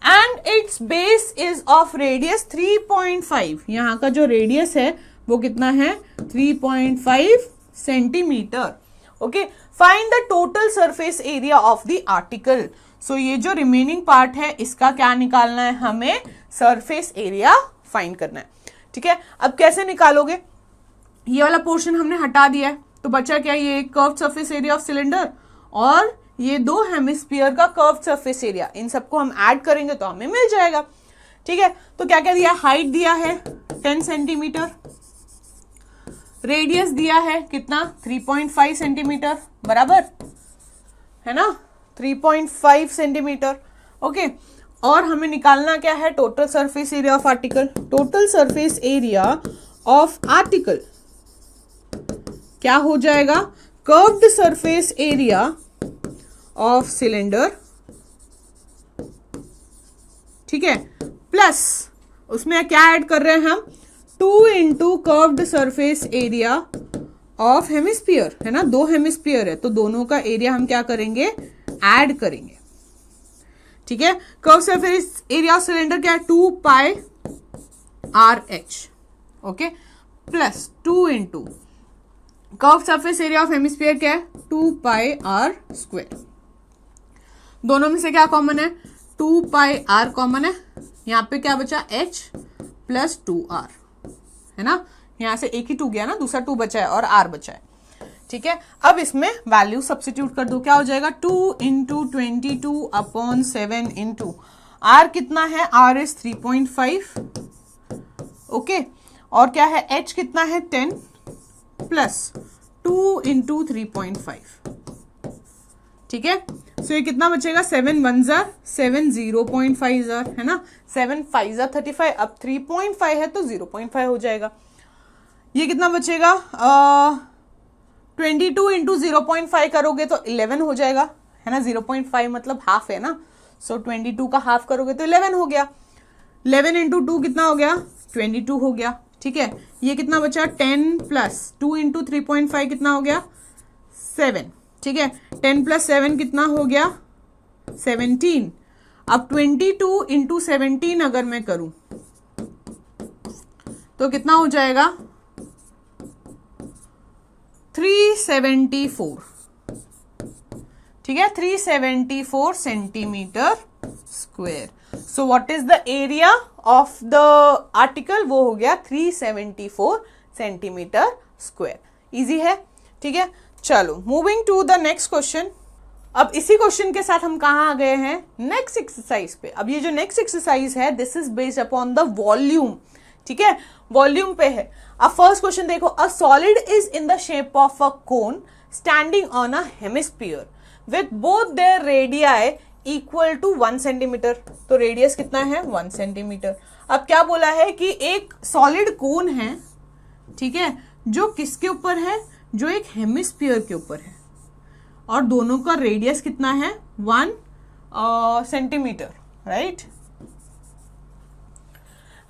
and it's base is of radius 3.5, यहां का जो रेडियस है वो कितना है, 3.5 centimetre. Okay, find the total surface area of the article. So ये जो रिमेनिंग पार्ट है इसका क्या निकालना है, हमें सरफेस एरिया फाइंड करना है, ठीक है। अब कैसे निकालोगे, ये वाला पोर्शन हमने हटा दिया है तो बचा क्या, ये curved surface area of cylinder और ये दो हेमिस्फीयर का कर्व्ड सरफेस एरिया, इन सबको हम ऐड करेंगे तो हमें मिल जाएगा, ठीक है। तो क्या क्या दिया, हाइट दिया है 10 सेंटीमीटर, रेडियस दिया है कितना, 3.5 सेंटीमीटर, बराबर है ना, 3.5 सेंटीमीटर। ओके, और हमें निकालना क्या है, total surface area of article. Total surface area of article क्या हो जाएगा, curved surface area of cylinder, ठीक है, प्लस उसमें क्या ऐड कर रहे हैं हम, 2 into curved surface area of hemisphere, है ना, दो हेमिस्फीयर है तो दोनों का एरिया हम क्या करेंगे, ऐड करेंगे, ठीक है। Curve surface area of cylinder क्या है, 2 pi r h, okay, plus 2 into curve surface area of hemisphere क्या है, 2 पाई आर स्क्वायर। दोनों में से क्या कॉमन है, 2 पाई आर कॉमन है, यहां पे क्या बचा, h प्लस 2r, है ना, यहां से एक ही 2 गया ना, दूसरा 2 बचा है और r बचा है, ठीक है। अब इसमें वैल्यू सब्स्टिट्यूट कर दो, क्या हो जाएगा, 2 इंटू 22/7 इंटू r कितना है, r इज 3.5, ओके, और क्या है, h कितना है 10 प्लस 2 इंटू 3.5, ठीक है। सो ये कितना बचेगा, 7 1 जार 7 0.5 जार, है ना, 7 5 जार 35, अब 3.5 है तो 0.5 हो जाएगा। ये कितना बचेगा, 22 इंटू 0.5 करोगे तो 11 हो जाएगा, है ना, 0.5 मतलब हाफ है ना, सो 22 का हाफ करोगे तो 11 हो गया। 11 इंटू 2 कितना हो गया, 22 हो गया, ठीक है। ये कितना बचा, 10 प्लस 2 इंटू 3.5 कितना हो गया, 7, ठीक है। 10 प्लस 7 कितना हो गया, 17। अब 22 इंटू 17 अगर मैं करूं तो कितना हो जाएगा, 374, ठीक है, 374 centimetre square. So what is the area of the article, वो हो गया 374 सेंटीमीटर स्क्वायर। इजी है, ठीक है। चलो moving to the next question. अब इसी क्वेश्चन के साथ हम कहाँ आ गए हैं, नेक्स्ट एक्सरसाइज पे। अब ये जो नेक्स्ट एक्सरसाइज है this is based upon the volume, ठीक है, वॉल्यूम पे है। अब फर्स्ट क्वेश्चन देखो, a solid is in the shape of a cone standing on a hemisphere with both their radii equal to 1 centimetre. तो radius कितना है, 1 सेंटीमीटर। अब क्या बोला है कि एक सॉलिड कोन है, ठीक है, जो किसके ऊपर है, जो एक हेमिस्फीयर के ऊपर है, और दोनों का रेडियस कितना है, 1 centimetre, right.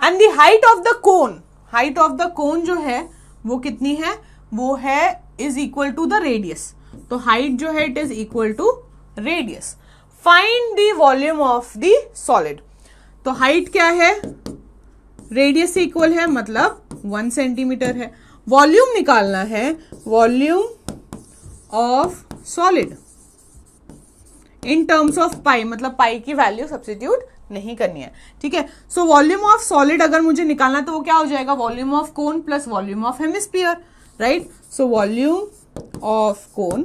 And the height of the cone, height of the cone जो है वो कितनी है, वो है is equal to the radius. तो हाइट जो है it is equal to radius. Find the volume of the solid. तो हाइट क्या है, रेडियस से इक्वल है, मतलब 1 सेंटीमीटर है। वॉल्यूम निकालना है, volume of solid in terms of pi, मतलब पाई की वैल्यू सब्स्टिट्यूट नहीं करनी है, ठीक है। सो वॉल्यूम ऑफ सॉलिड अगर मुझे निकालना तो वो क्या हो जाएगा, volume of cone plus volume of hemisphere, right. So volume of cone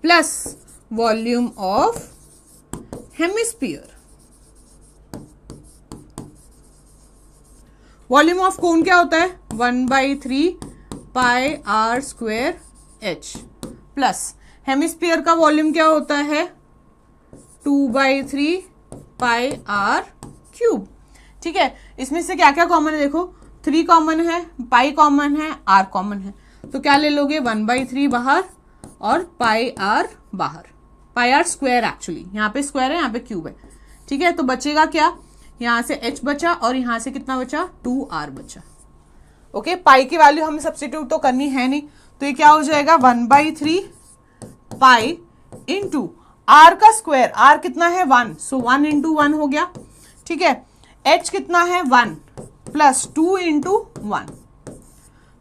plus volume of hemisphere, volume of cone क्या होता है 1/3 pi r square H, plus hemisphere का वॉल्यूम क्या होता है 2/3 पाई आर क्यूब। ठीक है, इसमें से क्या क्या कॉमन है देखो, 3 कॉमन है, पाई कॉमन है, आर कॉमन है, तो क्या ले लोगे 1/3 बाहर और पाई आर बाहर, पाई आर स्क्वायर एक्चुअली, यहाँ पे स्क्वायर है यहाँ पे क्यूब है। ठीक है, तो बचेगा क्या, यहाँ से h बचा और यहाँ से कितना बचा 2r बचा। ओके, पाई की वैल्यू हमें सब्स्टिट्यूट तो करनी है नहीं, तो ये क्या हो जाएगा 1/3 पाई इंटू आर का स्क्वायर, आर कितना है 1, सो 1 इंटू 1 हो गया। ठीक है, h कितना है 1 प्लस 2 इंटू 1,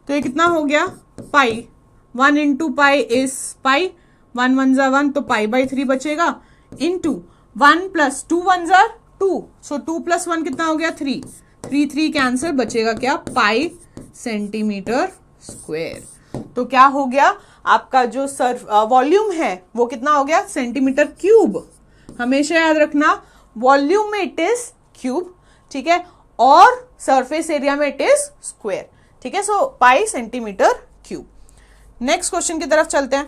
तो ये कितना हो गया पाई, 1 इंटू पाई इज पाई, 1 1 जा 1 तो पाई/3 बचेगा, इंटू 1 प्लस 2 1 जा 2, सो 2 प्लस 1 कितना हो गया 3, 3 3 कैंसिल, बचेगा क्या पाई सेंटीमीटर स्क्वायर। तो क्या हो गया आपका जो वॉल्यूम है वो कितना हो गया सेंटीमीटर क्यूब। हमेशा याद रखना वॉल्यूम में इट इज क्यूब, ठीक है, और सरफेस एरिया में इट इज स्क्वायर। ठीक है, so pi centimetre cube. Next question की तरफ चलते हैं।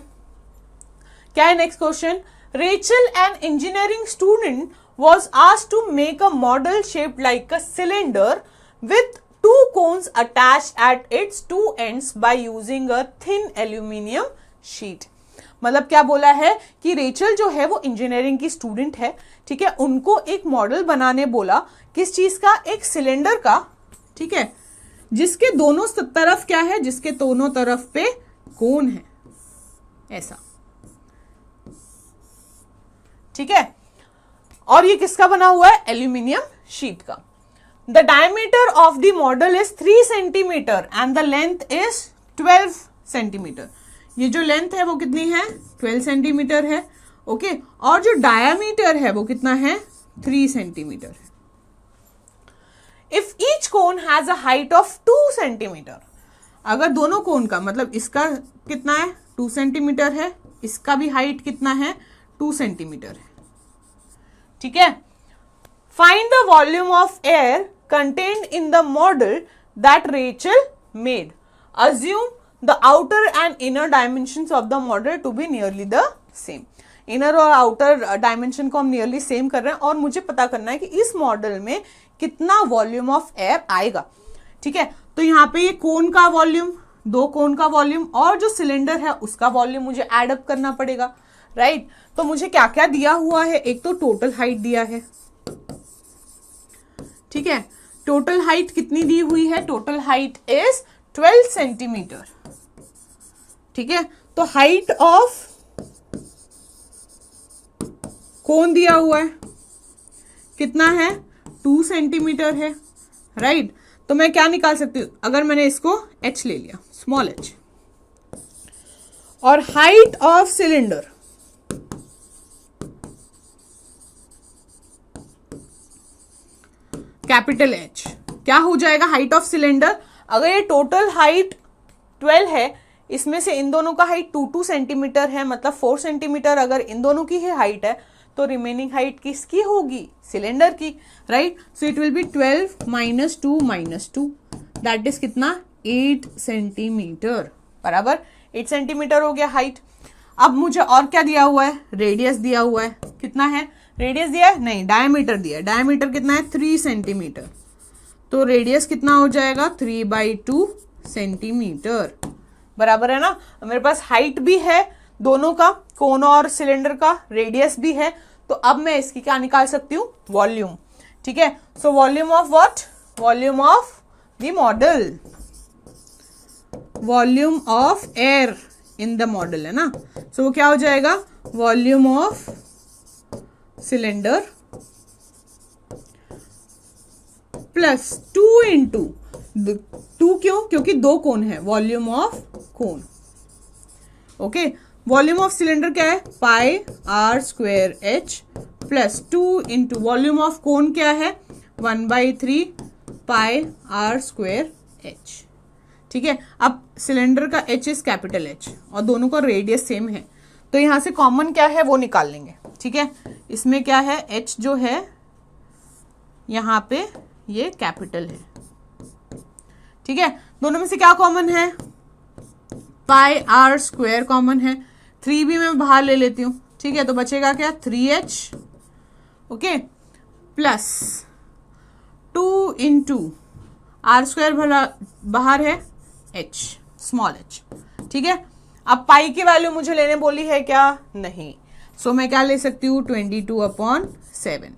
क्या है next question, Rachel an engineering student was asked to make a model shaped like a cylinder with 2 cones attached at its 2 ends by using a thin aluminium sheet। मतलब क्या बोला है कि रेचल जो है वो इंजीनियरिंग की स्टूडेंट है, ठीक है, उनको एक मॉडल बनाने बोला, किस चीज का, एक सिलेंडर का, ठीक है, जिसके दोनों तरफ क्या है, जिसके दोनों तरफ पे कोन है, ऐसा। ठीक है, और ये किसका बना हुआ है, एल्यूमिनियम शीट का। The diameter of the model is 3 centimetre and the length is 12 centimetre. ये जो लेंथ है वो कितनी है 12 सेंटीमीटर है, ओके, और जो डायमीटर है वो कितना है 3 सेंटीमीटर है। If each cone has a height of 2 centimetre, अगर दोनों कोन का मतलब इसका कितना है 2 सेंटीमीटर है, इसका भी हाइट कितना है 2 सेंटीमीटर है। ठीक है, find the volume of air contained in the model that Rachel made, assume the outer and inner dimensions of the model to be nearly the same. Inner और आउटर डायमेंशन को हम nearly same कर रहे हैं और मुझे पता करना है कि इस मॉडल में कितना वॉल्यूम ऑफ एयर आएगा। ठीक है, तो यहाँ पे ये कोन का वॉल्यूम, 2 कोन का वॉल्यूम और जो सिलेंडर है उसका वॉल्यूम मुझे एड अप करना पड़ेगा, राइट। तो मुझे क्या क्या दिया हुआ है, एक तो टोटल हाइट दिया है, ठीक है, टोटल हाइट कितनी दी हुई है, टोटल हाइट इज 12 सेंटीमीटर। ठीक है, तो हाइट ऑफ कोन दिया हुआ है कितना है 2 सेंटीमीटर है, राइट। तो मैं क्या निकाल सकती हूं, अगर मैंने इसको h ले लिया, स्मॉल h, और height of cylinder capital H, क्या हो जाएगा हाइट ऑफ सिलेंडर। अगर ये टोटल हाइट 12 है, इसमें से इन दोनों का हाइट 2 सेंटीमीटर है, मतलब 4 सेंटीमीटर अगर इन दोनों की ही हाइट है, तो रिमेनिंग हाइट किसकी होगी, सिलेंडर की, right. So it will B 12 - 2 - 2, that is कितना 8 सेंटीमीटर, बराबर 8 सेंटीमीटर हो गया हाइट। अब मुझे और क्या दिया हुआ है, रेडियस दिया हुआ है, कितना है रेडियस दिया है, नहीं डायमीटर दिया है, डायमीटर कितना है 3 सेंटीमीटर, तो रेडियस कितना हो जाएगा 3/2 सेंटीमीटर, बराबर है ना। मेरे पास हाइट भी है दोनों का, कोन और सिलेंडर का, रेडियस भी है, तो अब मैं इसकी क्या निकाल सकती हूँ, वॉल्यूम। ठीक है, so volume of what, volume of the model, volume of air in the model है ना, सो वो क्या हो जाएगा volume of cylinder plus 2 into 2, क्यों, क्योंकि 2 कोन है, volume of cone, okay. Volume of cylinder क्या है pi r square H plus 2 into volume of cone क्या है 1/3 पाई आर स्क्वायर एच। ठीक है, अब सिलेंडर का एच इज कैपिटल एच और दोनों का रेडियस सेम है, तो यहां से कॉमन क्या है वो निकाल लेंगे। ठीक है, इसमें क्या है एच जो है यहाँ पे ये कैपिटल है, ठीक है, दोनों में से क्या कॉमन है, पाई आर स्क्वायर कॉमन है, 3 भी मैं बाहर ले लेती हूँ, ठीक है, तो बचेगा क्या 3h, okay, plus 2 into r square भला बाहर है h, स्मॉल h, ठीक है। अब पाई की वैल्यू मुझे लेने बोली है क्या, नहीं, सो मैं क्या ले सकती हूँ 22/7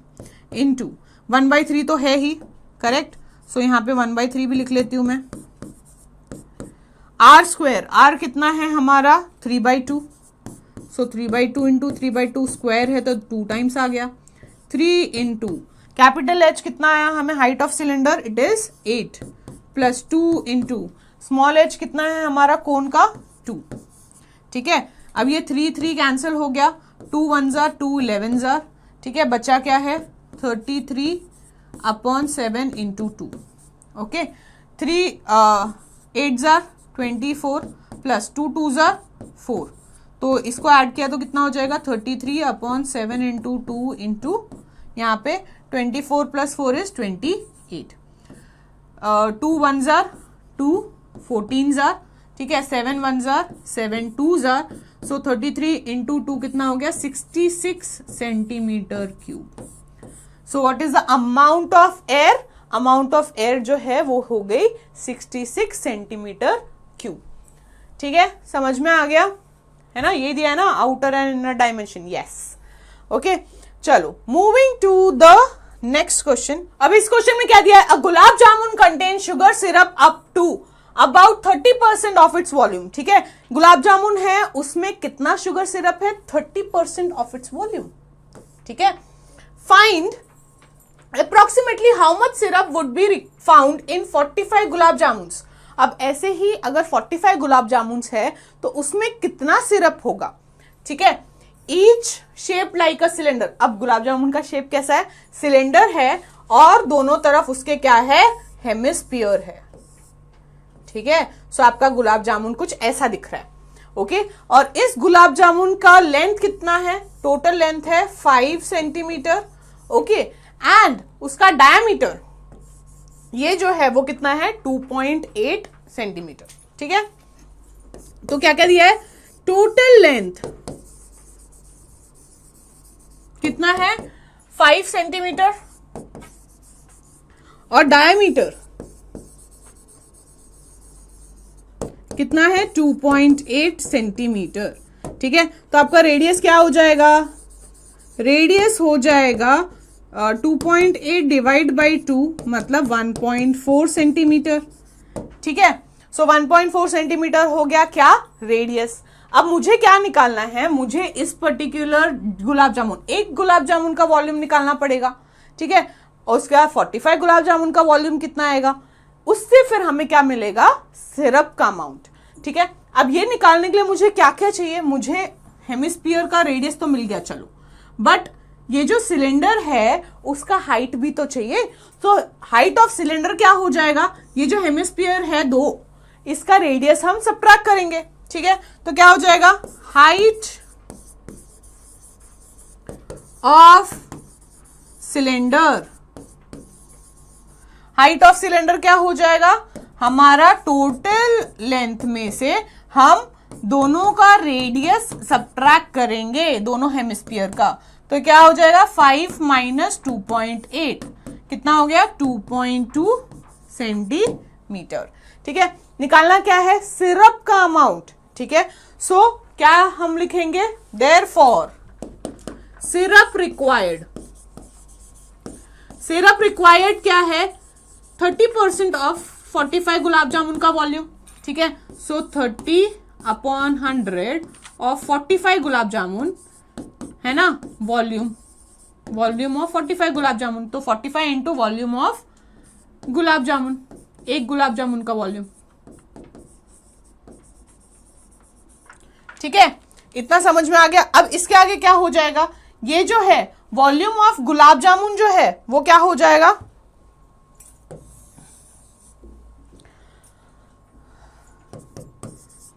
इंटू 1/3 तो है ही, करेक्ट, सो यहाँ पे 1/3 भी लिख लेती हूँ मैं। आर स्क्वायर, आर कितना है हमारा 3/2, सो 3/2 इंटू 3/2 स्क्वायर है तो 2 टाइम्स आ गया, 3 इंटू कैपिटल H कितना आया हमें, height of cylinder it is 8, plus 2 into small h कितना है हमारा कोन का 2, ठीक है। अब ये 3 कैंसिल हो गया, 2 1 जार 2 11 जार, ठीक है, बचा क्या है 33/7 into 2, okay, 3 8 jar 24 plus 2 2 jar 4, तो इसको ऐड किया तो कितना हो जाएगा 33/7 इंटू 2 इंटू यहाँ पे 24 प्लस 4 इज 28, 2 1 जार 2 14 जार, ठीक है, 7 1 जार 7 2 जार, सो 33 इंटू 2 कितना हो गया 66 centimetre cube. So what is the amount of air, amount of air जो है वो हो गई 66 सेंटीमीटर क्यूब, ठीक है, समझ में आ गया है ना, ये दिया है ना outer and inner dimension, yes, okay. चलो moving to the next question. अब इस क्वेश्चन में क्या दिया है, a gulab jamun contain sugar syrup up to about 30% of its volume, ठीक है, गुलाब जामुन है उसमें कितना शुगर सिरप है 30% ऑफ इट्स वॉल्यूम, ठीक है। Find approximately how much syrup would be found in 45 गुलाब जामुन्स। अब ऐसे ही अगर 45 गुलाब जामुन है तो उसमें कितना सिरप होगा, ठीक है। Each shape like a cylinder, अब गुलाब जामुन का शेप कैसा है, सिलेंडर है और दोनों तरफ उसके क्या है, हेमिस्फीयर है, ठीक है। सो आपका गुलाब जामुन कुछ ऐसा दिख रहा है, ओके। और इस गुलाब जामुन का लेंथ कितना है, टोटल लेंथ है 5 सेंटीमीटर, ओके, एंड उसका डायमीटर ये जो है वो कितना है 2.8 सेंटीमीटर, ठीक है। तो क्या क्या दिया है, टोटल लेंथ कितना है 5 सेंटीमीटर और डायमीटर कितना है 2.8 सेंटीमीटर, ठीक है। तो आपका रेडियस क्या हो जाएगा, रेडियस हो जाएगा 2.8 डिवाइड बाई 2 मतलब 1.4 सेंटीमीटर, ठीक है। सो 1.4 सेंटीमीटर हो गया क्या रेडियस। अब मुझे क्या निकालना है, मुझे इस पर्टिकुलर गुलाब जामुन, एक गुलाब जामुन का वॉल्यूम निकालना पड़ेगा, ठीक है, और उसके बाद 45 गुलाब जामुन का वॉल्यूम कितना आएगा, उससे फिर हमें क्या मिलेगा, सिरप का अमाउंट, ठीक है। अब ये निकालने के लिए मुझे क्या क्या चाहिए, मुझे हेमिस्फीयर का रेडियस तो मिल गया, चलो, बट ये जो सिलेंडर है उसका हाइट भी तो चाहिए। तो हाइट ऑफ सिलेंडर क्या हो जाएगा, ये जो हेमिस्फीयर है 2, इसका रेडियस हम सबट्रैक्ट करेंगे, ठीक है। तो क्या हो जाएगा, height of cylinder, height of cylinder क्या हो जाएगा, हमारा टोटल लेंथ में से हम दोनों का रेडियस सबट्रैक्ट करेंगे, दोनों हेमिस्फीयर का, तो क्या हो जाएगा 5 माइनस 2.8 कितना हो गया 2.2 सेंटीमीटर, ठीक है। निकालना क्या है, सिरप का अमाउंट, ठीक है। सो क्या हम लिखेंगे, therefore syrup required, syrup required क्या है 30% ऑफ 45 गुलाब जामुन का वॉल्यूम, ठीक है। सो 30/100 ऑफ 45 गुलाब जामुन है ना, वॉल्यूम ऑफ 45 गुलाब जामुन, तो 45 into volume of gulab jamun, एक गुलाब जामुन का वॉल्यूम, ठीक है। इतना समझ में आ गया। अब इसके आगे क्या हो जाएगा, ये जो है वॉल्यूम ऑफ गुलाब जामुन जो है वो क्या हो जाएगा,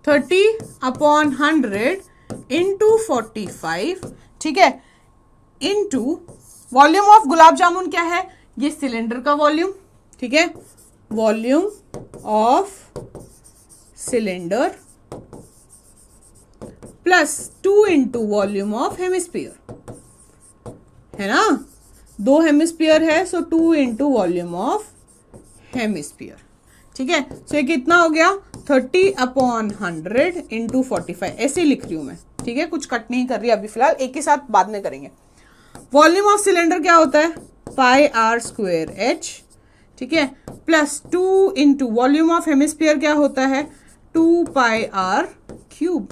(30/100) इंटू 45, ठीक है, into volume of gulab jamun क्या है, ये सिलेंडर का वॉल्यूम, ठीक है, volume of cylinder plus 2 into volume of hemisphere, है ना, 2 हेमिस्फीयर है, सो 2 इंटू वॉल्यूम ऑफ हेमिस्फीयर। ठीक है, सो ये कितना हो गया 30/100 इंटू 45, ऐसे लिख रही हूं मैं। ठीक है, कुछ कट नहीं कर रही अभी फिलहाल, एक ही साथ बाद में करेंगे। वॉल्यूम ऑफ सिलेंडर क्या होता है पाई आर स्क्वायर एच, ठीक है, plus 2 into volume of hemisphere क्या होता है 2 pi r cube,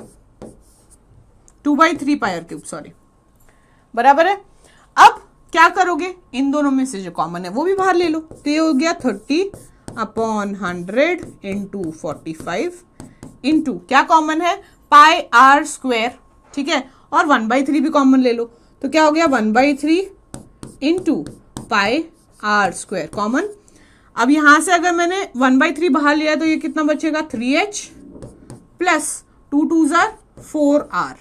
2/3 pi r cube, sorry, बराबर है। अब क्या करोगे, इन दोनों में से जो कॉमन है वो भी बाहर ले लो, तो ये हो गया 30/100 इंटू 45 इंटू क्या कॉमन है पाई आर स्क्वायर, ठीक है, और 1/3 भी कॉमन ले लो, तो क्या हो गया 1/3 into pi r square common. अब यहां से अगर मैंने 1/3 बाहर लिया तो ये कितना बचेगा 3h plus 2 2s are 4r।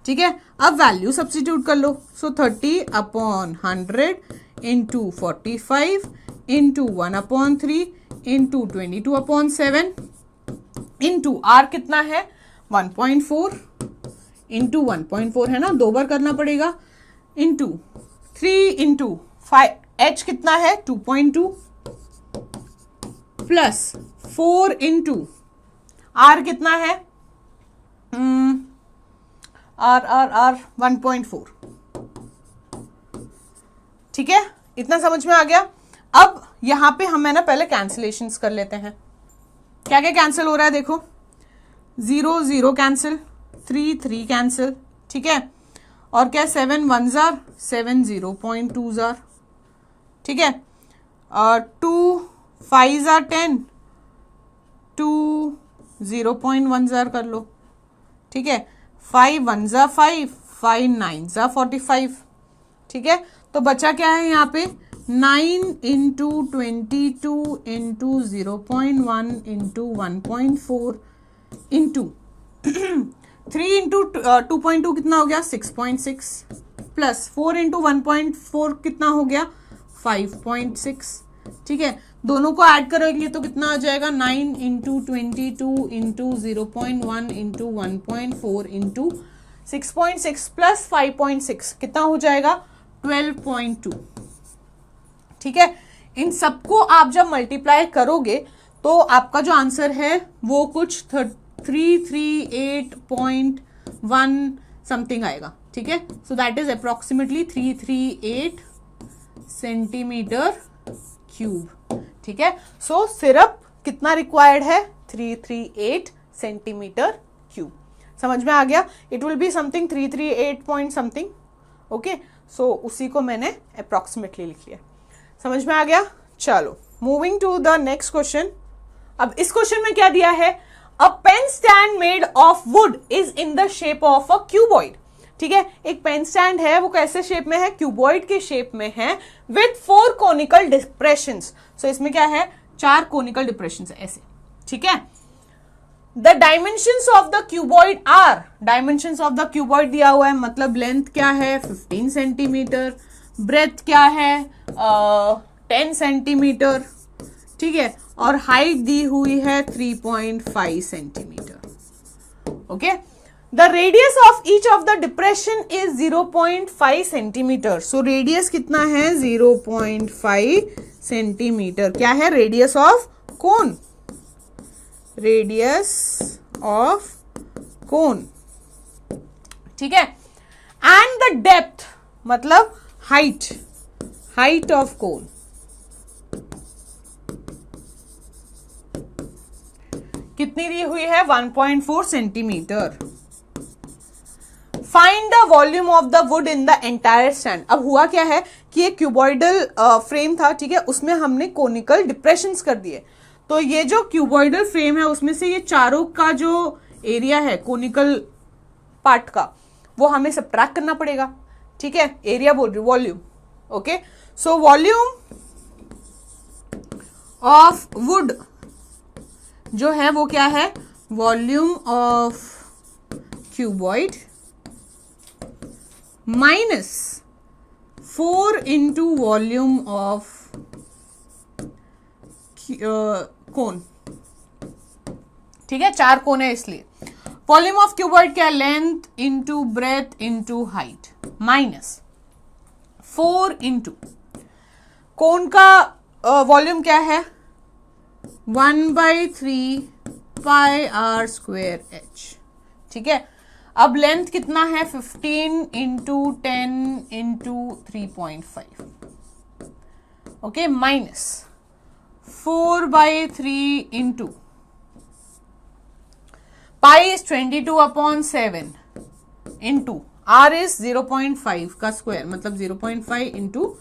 ठीक है, अब वैल्यू सब्स्टिट्यूट कर लो, so 30/100 into 45 into 1/3 into 22/7 into r कितना है 1.4 इंटू 1.4 है ना, 2 बार करना पड़ेगा, इंटू 3 इंटू 5 एच कितना है 2.2 प्लस 4 इंटू आर कितना है आर 1.4। ठीक है, इतना समझ में आ गया। अब यहां पे हम है ना पहले कैंसिलेशंस कर लेते हैं, क्या क्या कैंसिल हो रहा है देखो, 0 0 कैंसिल, 3 3 कैंसिल, ठीक है, और क्या 7 1s are 7 0.2s are, ठीक है, 2 5s are 10, 2 0.1s are कर लो, ठीक है, 5 1s are 5, 5 9s are 45। ठीक है, तो बचा क्या है यहाँ पे 9 into 22 into 0.1 into 1.4 into 3 into 2.2 कितना हो गया 6.6 प्लस 4 इंटू 1.4 कितना हो गया 5.6। ठीक है, दोनों को ऐड करोगे तो कितना आ जाएगा 9 into 22 into 0.1 into 1.4 into 6.6 plus 5.6 कितना हो जाएगा 12.2। ठीक है, इन सबको आप जब मल्टीप्लाई करोगे तो आपका जो आंसर है वो कुछ 338.1 समथिंग आएगा। ठीक है, सो that is approximately 338 centimetre cube. ठीक है, सो सिरप कितना रिक्वायर्ड है 338 सेंटीमीटर क्यूब। समझ में आ गया, it will be something 338 point something. Okay, so उसी को मैंने अप्रोक्सीमेटली लिख लिया, समझ में आ गया। चलो moving to the next question. अब इस क्वेश्चन में क्या दिया है, a pen stand made of wood is in the shape of a cuboid. ठीक है, एक पेन स्टैंड है, वो कैसे शेप में है क्यूबॉइड के शेप में है विथ 4 कोनिकल डिप्रेशंस। सो इसमें क्या है 4 कोनिकल डिप्रेशंस है ऐसे। ठीक है, the dimensions of the cuboid are, dimensions of the cuboid दिया हुआ है, मतलब लेंथ क्या है 15 सेंटीमीटर, ब्रेथ क्या है 10 सेंटीमीटर, ठीक है, और हाइट दी हुई है 3.5 centimetre. Okay, the radius of each of the depression is 0.5 centimetre. So radius कितना है 0.5 सेंटीमीटर। क्या है radius of cone, radius of cone. ठीक है, एंड द डेप्थ मतलब हाइट, हाइट ऑफ कोन। कितनी दी हुई है 1.4 centimetre. Find the volume of the would in the entire stand. अब हुआ क्या है कि ये क्यूबॉइडल फ्रेम था, ठीक है, उसमें हमने कोनिकल डिप्रेशंस कर दिए। तो ये जो क्यूबॉइडल फ्रेम है उसमें से ये चारों का जो एरिया है कोनिकल पार्ट का वो हमें सबट्रैक्ट करना पड़ेगा। ठीक है, एरिया बोल रही हूँ, volume. Okay, so volume of would जो है वो क्या है volume of cuboid minus 4 into volume of कोन, ठीक है, 4 कोन है इसलिए। वॉल्यूम ऑफ क्यूबॉइड क्या है, length into breadth into height, minus 4 into cone का वॉल्यूम क्या है 1/3 पाई आर स्क्वेयर एच, ठीक है। अब लेंथ कितना है 15 into 10 into 3.5, okay, minus 4/3 into pi is 22/7 into r is 0.5 का स्क्वायर, मतलब 0.5 इंटू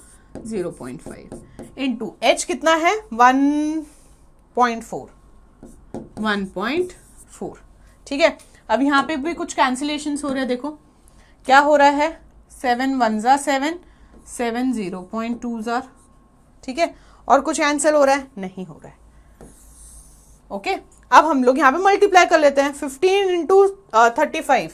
0.5 इंटू एच कितना है 1.4, ठीक है। अब यहाँ पे भी कुछ कैंसिलेशन हो रहे हैं, देखो क्या हो रहा है, 7 1 ज़ा 7, 7 0.2 ज़ा, ठीक है। और कुछ कैंसिल हो रहा है, नहीं हो रहा है, ओके। अब हम लोग यहाँ पे मल्टीप्लाई कर लेते हैं 15 इंटू 35,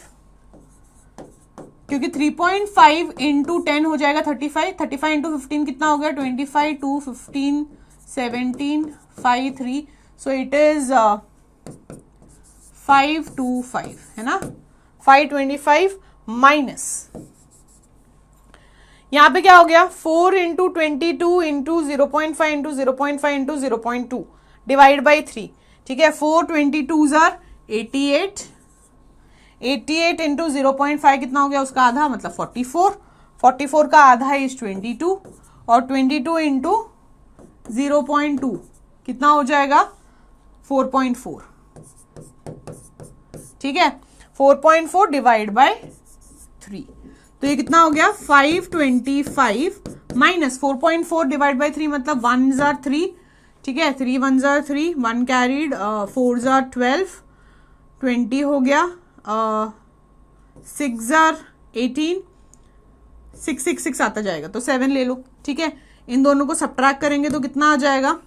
क्योंकि 3.5 इंटू 10 हो जाएगा 35, 35 इंटू 15 कितना हो गया 25, 2 15 17 5 3, सो इट इज 525, है ना, 525 माइनस यहाँ पे क्या हो गया 4 into 22 into 0.5 into 0.5 into 0.2 divide by 3, ठीक है। 4 22 ज़ार 88, 88 इंटू 0.5 कितना हो गया उसका आधा, मतलब 44, 44 का आधा इज 22, और 22 इंटू 0.2 कितना हो जाएगा 4.4, ठीक है। 4.4 डिवाइड बाय 3, तो ये कितना हो गया 525 माइनस 4.4 डिवाइड बाय 3, मतलब 1 ज़ार 3, ठीक है, 3 1 ज़ार 3, 1 कैरीड, 4 ज़ार 12, 20 हो गया, 6 ज़ार 18, 6 6 6 आता जाएगा, तो 7 ले लो, ठीक है। इन दोनों को सब्ट्रैक्ट करेंगे तो कितना आ जाएगा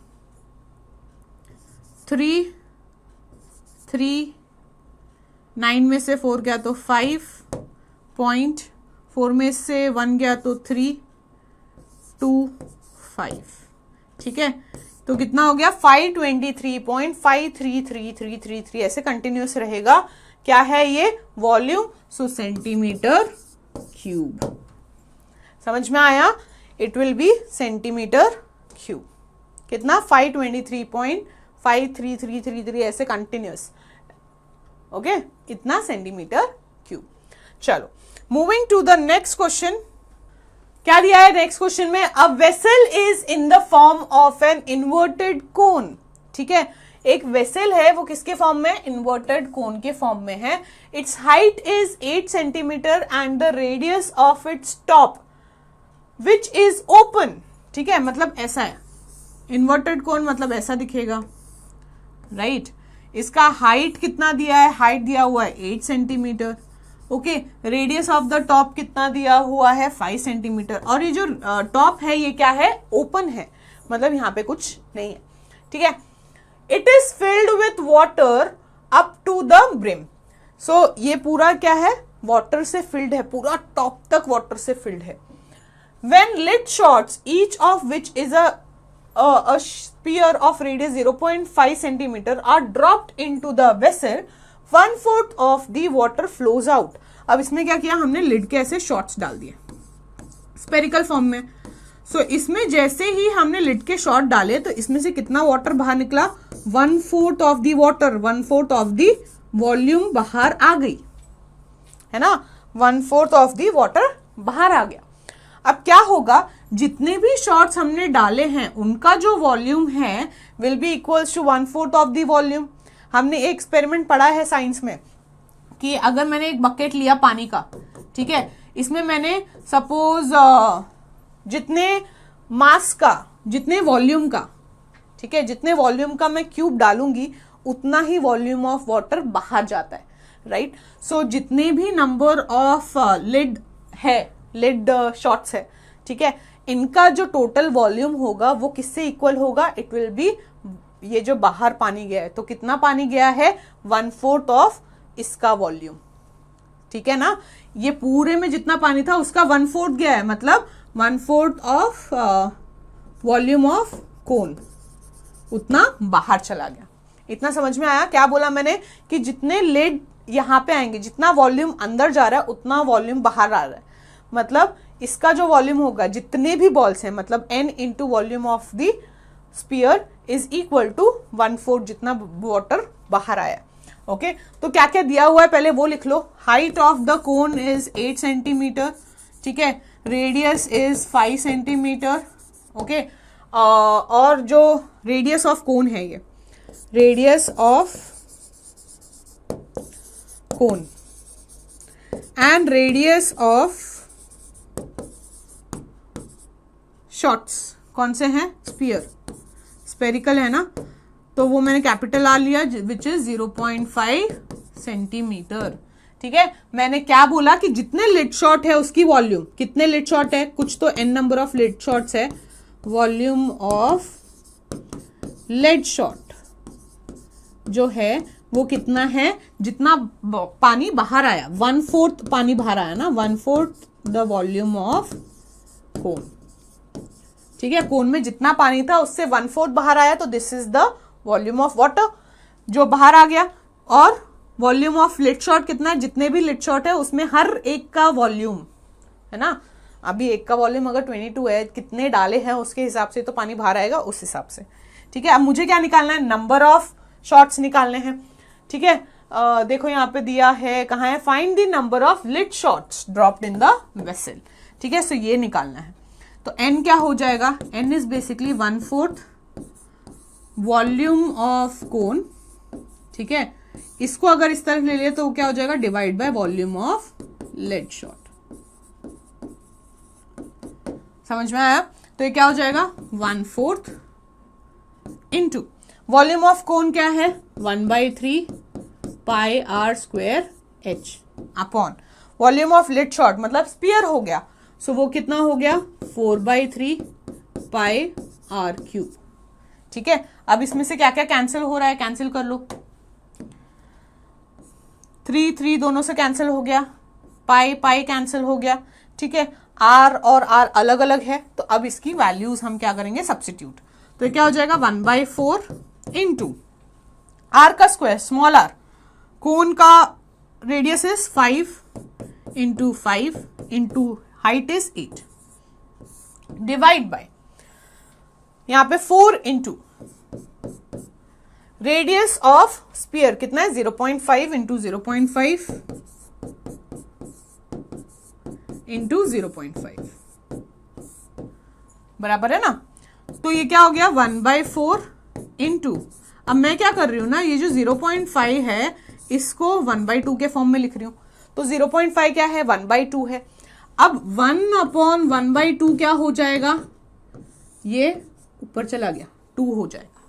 3 3, 9 में से 4 गया तो 5, 4 में से 1 गया तो 3 2 5, ठीक है। तो कितना हो गया 523.53333 ऐसे कंटिन्यूस रहेगा, क्या है ये वॉल्यूम, सो सेंटीमीटर क्यूब, समझ में आया, it will be centimetre cube, कितना 523.53333 ऐसे कंटिन्यूस, ओके, इतना सेंटीमीटर क्यूब। चलो moving to the next question, क्या दिया है नेक्स्ट क्वेश्चन में, a vessel is in the form of an inverted cone, ठीक है। एक वेसल है, वो किसके फॉर्म में, इन्वर्टेड कोन के फॉर्म में है। It's height is 8 centimetre and the radius of its top which is open, ठीक है, मतलब ऐसा है इन्वर्टेड कोन, मतलब ऐसा दिखेगा, राइट। इसका हाइट कितना दिया है, हाइट दिया हुआ है 8 centimetre, okay. Radius of the top कितना दिया हुआ है 5 सेंटीमीटर, और ये जो टॉप है ये क्या है, ओपन है, मतलब यहाँ पे कुछ नहीं है, ठीक है। It is filled with water up to the brim, so ये पूरा क्या है, वाटर से फिल्ड है, पूरा टॉप तक वाटर से फिल्ड है। When lead shots each of which is a sphere of radius 0.5 centimeter are dropped into the vessel, 1/4 of the water flows out। अब इसमें क्या किया हमने, लिड के ऐसे शॉट्स डाल दिए स्पेरिकल फॉर्म में, सो इसमें जैसे ही हमने लिड के शॉट डाले तो इसमें से कितना वाटर बाहर निकला, 1/4 of the water, 1/4 of the volume बाहर आ गई, है ना, 1/4 ऑफ द वाटर बाहर आ गया। अब क्या होगा, जितने भी शॉट्स हमने डाले हैं उनका जो वॉल्यूम है will be equals to 1/4 of the volume. हमने एक एक्सपेरिमेंट पढ़ा है साइंस में कि अगर मैंने एक बकेट लिया पानी का, ठीक है, इसमें मैंने सपोज जितने मास का, जितने वॉल्यूम का, ठीक है, जितने वॉल्यूम का मैं क्यूब डालूंगी उतना ही वॉल्यूम ऑफ वाटर बाहर जाता है, राइट। सो जितने भी नंबर ऑफ लिड है, लिड शॉट्स है, ठीक है, इनका जो टोटल वॉल्यूम होगा वो किससे इक्वल होगा, इट विल बी, ये जो बाहर पानी गया है तो कितना पानी गया है 1/4 ऑफ इसका वॉल्यूम, ठीक है ना। ये पूरे में जितना पानी था उसका 1/4 गया है, मतलब 1/4 ऑफ वॉल्यूम ऑफ कोन, उतना बाहर चला गया। इतना समझ में आया? क्या बोला मैंने कि जितने लिड यहाँ पे आएंगे, जितना वॉल्यूम अंदर जा रहा है उतना वॉल्यूम बाहर आ रहा है। मतलब इसका जो वॉल्यूम होगा, जितने भी बॉल्स हैं, मतलब n into volume of the sphere is equal to 1/4 जितना वाटर बाहर आया। ओके, तो क्या क्या दिया हुआ है पहले वो लिख लो। Height of the cone is 8 centimetre, ठीक है, रेडियस इज 5 सेंटीमीटर, ओके, और जो रेडियस ऑफ कोन है, ये radius of cone and radius of shots कौन से हैं? स्पीयर, स्पेरिकल है ना, तो वो मैंने कैपिटल आर लिया विच इज 0.5 सेंटीमीटर। ठीक है, मैंने क्या बोला कि जितने लिड शॉट है उसकी वॉल्यूम, कितने लिड शॉट है, कुछ तो n number of lead shots है, वॉल्यूम ऑफ लिड शॉट जो है वो कितना है, जितना पानी बाहर आया, 1/4 पानी बाहर आया ना, 1/4 द वॉल्यूम ऑफ कोन। ठीक है, कोन में जितना पानी था उससे 1/4 बाहर आया, तो this is the volume of water जो बाहर आ गया। और वॉल्यूम ऑफ लिड शॉट कितना है, जितने भी लिड शॉट है उसमें हर एक का वॉल्यूम है ना, अभी एक का वॉल्यूम अगर 22 है, कितने डाले हैं उसके हिसाब से तो पानी बाहर आएगा उस हिसाब से। ठीक है, अब मुझे क्या निकालना है, नंबर ऑफ शॉट्स निकालने हैं। ठीक है, देखो यहाँ पे दिया है, कहाँ है, find the number of lead shots dropped in the vessel. ठीक है, सो ये निकालना है। तो n क्या हो जाएगा, n is basically 1/4 volume of कोन। ठीक है, इसको अगर इस तरफ ले लिया तो क्या हो जाएगा, divide by volume of lead shot. समझ में आया? तो ये क्या हो जाएगा, 1/4 इंटू वॉल्यूम ऑफ कोन क्या है, 1/3 pi r square h upon volume of lead shot मतलब स्पीयर हो गया, सो वो कितना हो गया, 4/3 पाई आर क्यूब। ठीक है, अब इसमें से क्या क्या कैंसिल हो रहा है, कैंसिल कर लो। 3 दोनों से कैंसिल हो गया, पाई कैंसिल हो गया। ठीक है, आर और आर अलग अलग है, तो अब इसकी वैल्यूज हम क्या करेंगे, सब्स्टिट्यूट। तो क्या हो जाएगा, 1/4 इंटू आर का स्क्वायर स्मॉल आर, कोन का radius is 5 into 5 into height is 8 divide by यहां पे 4 इंटू रेडियस ऑफ स्पीयर कितना है, 0.5 इंटू 0.5 इंटू 0.5 बराबर है ना। तो ये क्या हो गया, 1/4 इंटू, अब मैं क्या कर रही हूं ना, ये जो 0.5 है इसको 1/2 के फॉर्म में लिख रही हूं, तो 0.5 क्या है, 1/2 है। अब 1/1/2 क्या हो जाएगा, ये ऊपर चला गया, 2 हो जाएगा,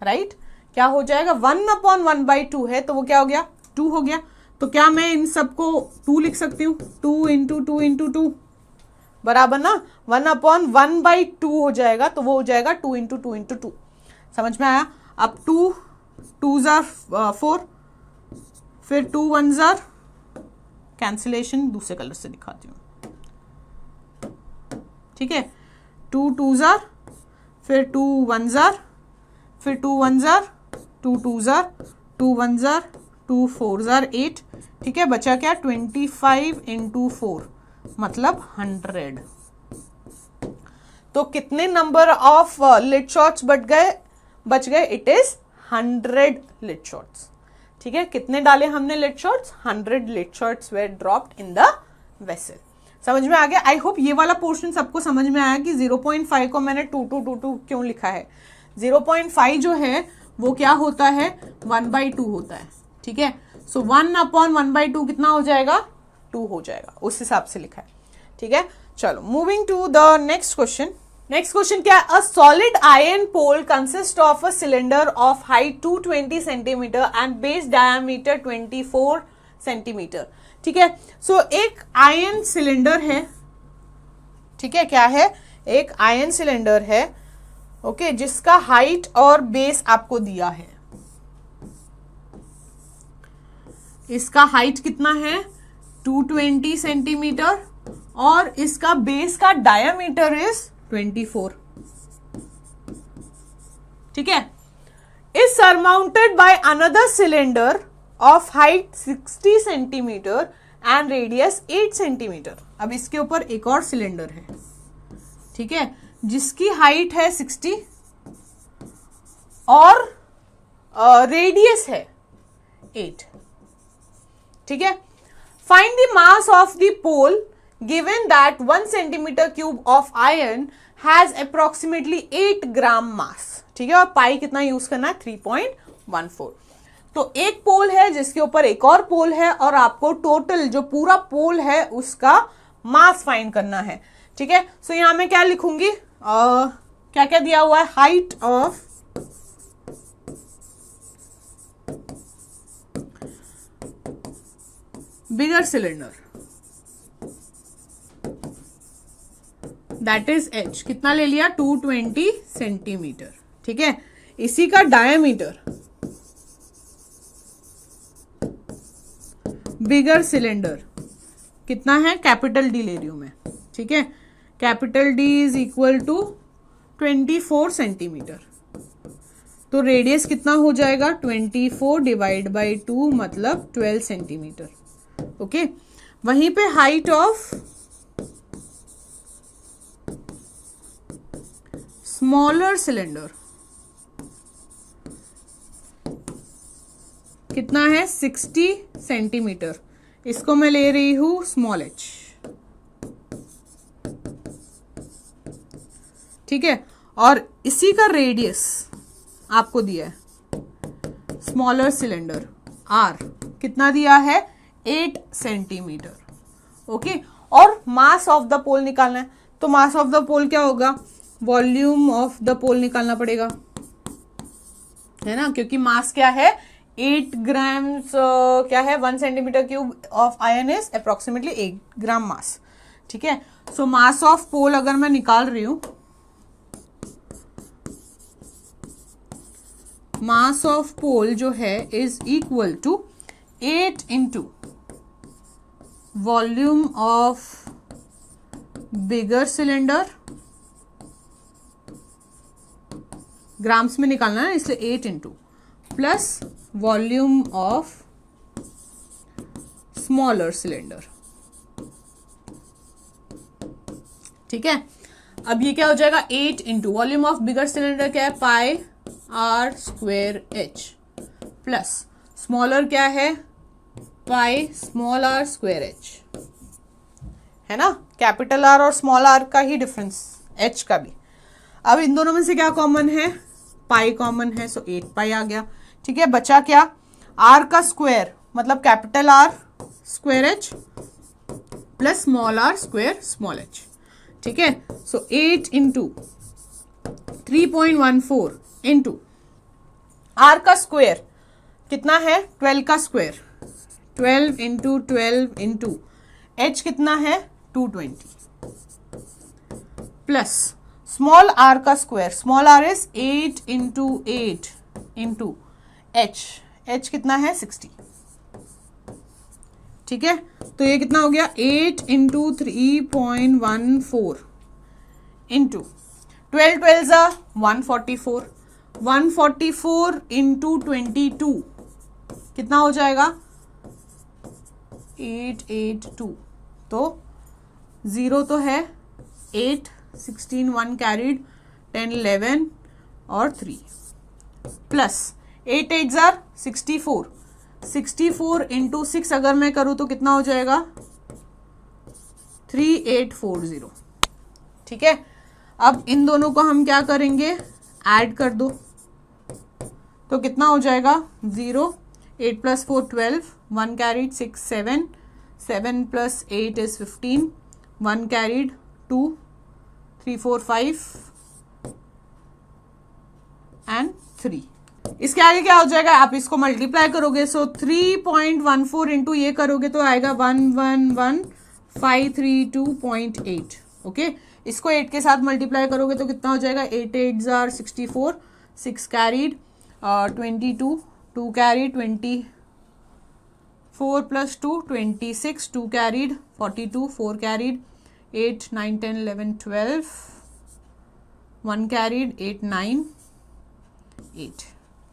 राइट। क्या हो जाएगा, 1/1/2 है तो वो क्या हो गया, 2 हो गया। तो क्या मैं इन सबको 2 लिख सकती हूँ, 2 इंटू 2 इंटू 2 बराबर ना 1/1/2 हो जाएगा, तो वो हो जाएगा 2 इंटू 2 इंटू 2। समझ में आया? अब 2 2s are 4, फिर 2 1s are कैंसिलेशन, दूसरे कलर से दिखाती हूँ। ठीक है, 2 2s are, फिर 2 1s are, फिर 2 1s are, 2 2s are, 2 1s are, 2 4s are 8। ठीक है, बचा क्या, 25 इंटू 4 मतलब 100। तो कितने नंबर ऑफ लिड शॉट्स बच गए, इट इज 100 लिड शॉट्स। ठीक है, कितने डाले हमने lead shots, 100 lead shots were dropped in the vessel. समझ में आ गया? आई होप ये वाला पोर्शन सबको समझ में आया कि 0.5 को मैंने 2 2 2 2 क्यों लिखा है। 0.5 जो है वो क्या होता है, 1/2 होता है। ठीक है, सो 1/1/2 कितना हो जाएगा, 2 हो जाएगा, उस हिसाब से लिखा है। ठीक है, चलो moving to the next question. Next question क्या है, a solid iron pole consist of a cylinder of height 220 centimetre and base diameter 24 centimetre. ठीक है, सो एक आयरन सिलेंडर है। ठीक है, क्या है, एक आयरन सिलेंडर है, ओके, जिसका हाइट और बेस आपको दिया है। इसका हाइट कितना है, 220 सेंटीमीटर, और इसका बेस का डायमीटर इज 24। ठीक है, is surmounted by another cylinder of height 60 centimetre and radius 8 centimetre. अब इसके ऊपर एक और सिलेंडर है, ठीक है, जिसकी हाइट है 60 और रेडियस है 8, ठीक है। Find the mass of the pole given that 1 centimetre cube of iron has approximately 8 gram mass, ठीक है। और पाई कितना यूज करना है, 3.14। तो एक पोल है जिसके ऊपर एक और पोल है और आपको टोटल जो पूरा पोल है उसका मास फाइंड करना है, ठीक है। सो यहां मैं क्या लिखूंगी, क्या क्या दिया हुआ है, height of bigger cylinder that is H, कितना ले लिया, 220 सेंटीमीटर, ठीक है। इसी का डायमीटर बिगर सिलेंडर कितना है, कैपिटल डी ले रही हूं मैं, ठीक है। Capital D is equal to 24 centimetre. तो रेडियस कितना हो जाएगा, 24 डिवाइड बाई 2 मतलब 12 सेंटीमीटर, ओके। वहीं पे हाइट ऑफ स्मॉलर सिलेंडर कितना है, 60 सेंटीमीटर। इसको मैं ले रही हूं स्मॉल एच, ठीक है। और इसी का रेडियस आपको दिया है स्मॉलर सिलेंडर आर, कितना दिया है, 8 सेंटीमीटर, ओके। और मास ऑफ द पोल निकालना है, तो मास ऑफ द पोल क्या होगा, वॉल्यूम ऑफ द पोल निकालना पड़ेगा, है ना, क्योंकि मास क्या है, 8 ग्राम्स, क्या है, 1 centimetre cube of iron is approximately 8 gram mass, ठीक है। सो मास ऑफ पोल अगर मैं निकाल रही हूं, मास ऑफ पोल जो है is equal to 8 into volume of bigger cylinder, grams में निकालना है इसलिए 8 into plus volume of smaller cylinder, ठीक है। अब ये क्या हो जाएगा, 8 into volume of bigger cylinder क्या है, pi r square h, plus smaller क्या है, pi small r square h, है ना। कैपिटल आर और स्मॉल आर का ही डिफरेंस, एच का भी। अब इन दोनों में से क्या कॉमन है, पाई कॉमन है, सो 8 पाई आ गया, ठीक है। बचा क्या, आर का स्क्वायर मतलब capital R square H plus small R square small H, ठीक है। सो 8 इंटू 3.14 इंटू आर का स्क्वायर कितना है, 12 का स्क्वायर, 12 इंटू 12 इंटू एच कितना है, 220 प्लस स्मॉल आर का square, small R is 8 into 8 into H, H कितना है, 60, ठीक है। तो ये कितना हो गया, 8 इंटू 3.14 इंटू 12 12 जा 144, 144 इंटू 22 कितना हो जाएगा, 882। तो 0 तो है, 8 16 1 कैरीड, 10 11 और 3 प्लस 8 8 जार 64, 64 इंटू 6 अगर मैं करूं तो कितना हो जाएगा, 3840, ठीक है। अब इन दोनों को हम क्या करेंगे, ऐड कर दो, तो कितना हो जाएगा, 0, 8 plus 4 12, 1 carried 6 7, 7 plus 8 is 15, 1 carried 2 3 4 5 and 3। इसके आगे क्या हो जाएगा, आप इसको मल्टीप्लाई करोगे, सो 3.14 इंटू ये करोगे तो आएगा 111,532.8, ओके। इसको 8 के साथ मल्टीप्लाई करोगे तो कितना हो जाएगा, 8 8 jar 64, 6 carried 22, 2 carried 24 plus 2 26, 2 carried 42, 4 carried 8 9 10 11 12, 1 carried 8 9 8,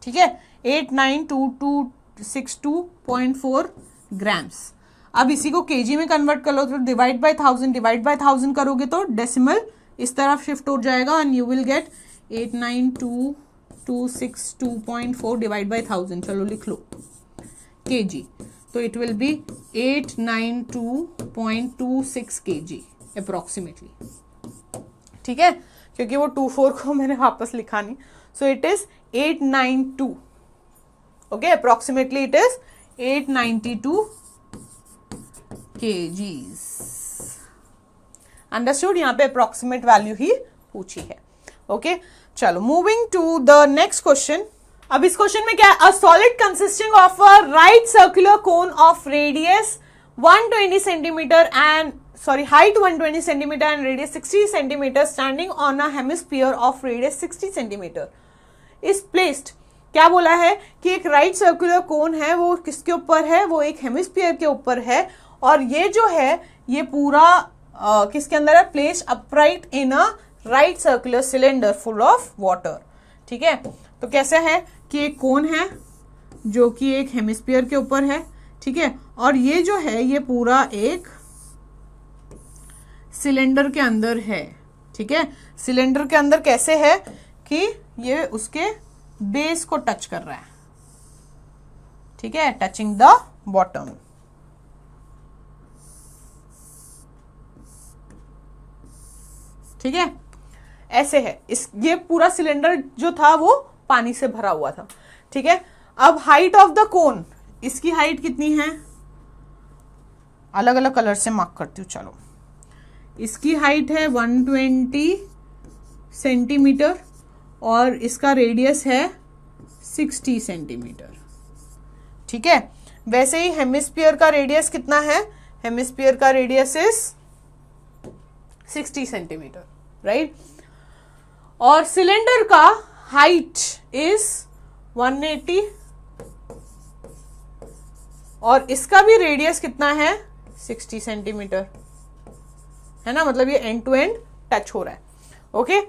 ठीक है, 8922262.4 ग्राम्स। अब इसी को केजी में कन्वर्ट कर लो, तो डिवाइड बाय 1000 करोगे तो डेसिमल इस तरफ शिफ्ट हो जाएगा and you will gate 8922262.4 divide by 1000। चलो लिख लो केजी, तो it will B 892.26 KG approximately. ठीक है, क्योंकि वो 24 को मैंने वापस लिखा नहीं, so it is 892। Okay, approximately it is 892 kgs। Understood, यहाँ पे अप्रोक्सीमेट वैल्यू ही पूछी है। ओके, चलो moving to the next question. अब इस क्वेश्चन में क्या है, a solid consisting of a right circular cone of radius 120 centimetre and height 120 centimeter and radius 60 centimeter standing on a hemisphere of radius 60 centimeter is placed। क्या बोला है कि एक राइट सर्कुलर कोन है, वो किसके ऊपर है, वो एक हेमिस्फीयर के ऊपर है, और ये जो है ये पूरा किसके अंदर है, place upright in a right circular cylinder full of water. ठीक है, तो कैसे है कि एक कोन है जो कि एक हेमिस्फीयर के ऊपर है, ठीक है, और ये जो है ये पूरा एक सिलेंडर के अंदर है। ठीक है, सिलेंडर के अंदर कैसे है कि ये उसके बेस को टच कर रहा है। ठीक है, टचिंग द बॉटम। ठीक है, ऐसे है ये पूरा सिलेंडर जो था वो पानी से भरा हुआ था। ठीक है, अब हाइट ऑफ द कोन, इसकी हाइट कितनी है, अलग अलग कलर से मार्क करती हूँ। चलो, इसकी हाइट है 120 सेंटीमीटर और इसका रेडियस है 60 सेंटीमीटर। ठीक है, वैसे ही हेमिस्फीयर का रेडियस कितना है, हेमिस्फीयर का रेडियस इज 60 सेंटीमीटर, राइट। और सिलेंडर का हाइट इज 180 और इसका भी रेडियस कितना है, 60 सेंटीमीटर, है ना, मतलब ये एंड टू एंड टच हो रहा है। ओके,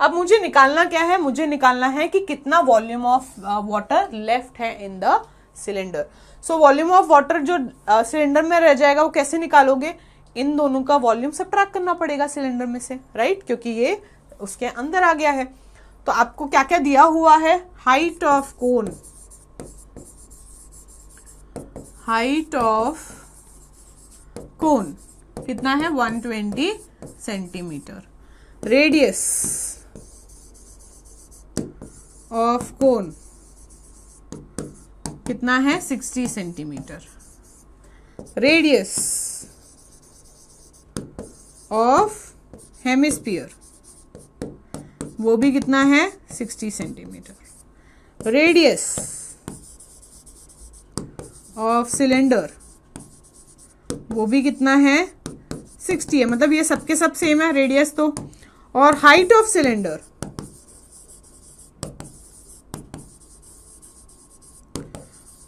अब मुझे निकालना क्या है, मुझे निकालना है कि कितना वॉल्यूम ऑफ वाटर लेफ्ट है in the cylinder. So volume of water जो सिलेंडर में रह जाएगा वो कैसे निकालोगे, इन दोनों का वॉल्यूम सब्ट्रैक्ट करना पड़ेगा सिलेंडर में से, राइट, क्योंकि ये उसके अंदर आ गया है। तो आपको क्या क्या दिया हुआ है, height of cone, height of cone कितना है 120 सेंटीमीटर, रेडियस ऑफ कोन कितना है 60 सेंटीमीटर, रेडियस ऑफ हेमिस्फीयर वो भी कितना है 60 सेंटीमीटर, रेडियस ऑफ सिलेंडर वो भी कितना है 60 है, मतलब ये सबके सब सेम है रेडियस तो। और हाइट ऑफ सिलेंडर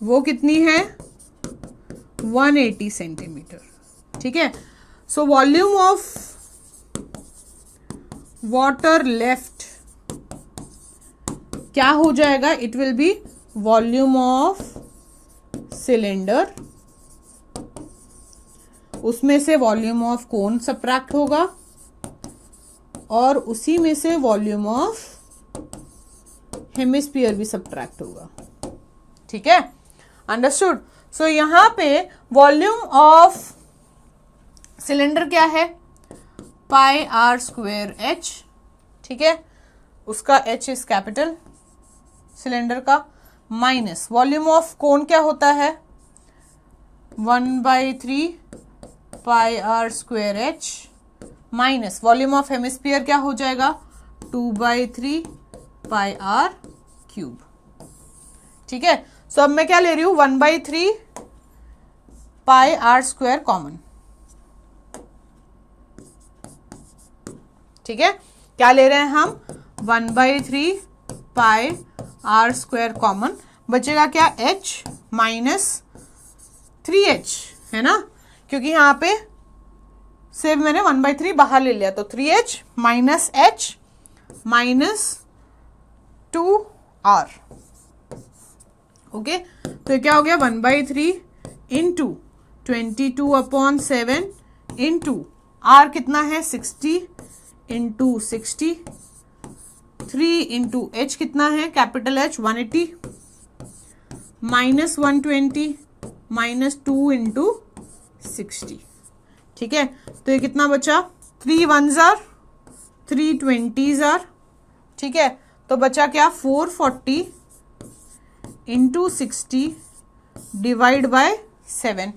वो कितनी है 180 सेंटीमीटर। ठीक है, so volume of water left क्या हो जाएगा, it will B volume of cylinder, उसमें से वॉल्यूम ऑफ कोन सब्ट्रैक्ट होगा और उसी में से वॉल्यूम ऑफ हेमिस्फीयर भी सब्ट्रैक्ट होगा। ठीक है, अंडरस्टूड। सो यहां पे वॉल्यूम ऑफ सिलेंडर क्या है, पाई आर स्क्वेयर एच। ठीक है, उसका एच इज कैपिटल सिलेंडर का, माइनस वॉल्यूम ऑफ कोन क्या होता है 1/3 pi r square h, minus volume of hemisphere क्या हो जाएगा 2/3 पाई आर क्यूब। ठीक है, सो अब मैं क्या ले रही हूं 1/3 पाई आर स्क्वायर कॉमन। ठीक है, क्या ले रहे हैं हम 1/3 पाई आर स्क्वायर कॉमन, बचेगा क्या h माइनस 3h, है ना, क्योंकि यहां पे से मैंने 1/3 बाहर ले लिया, तो 3h minus h minus 2r। Okay, तो ये क्या हो गया 1/3 इंटू 22/7 इंटू आर कितना है 60 इंटू 60, 3 इंटू एच कितना है capital H 180 minus 120 minus 2 into 60। ठीक है, तो ये कितना बचा 3 1s are 3 20s are। ठीक है, तो बचा क्या 440 इंटू 60 डिवाइड बाय 7।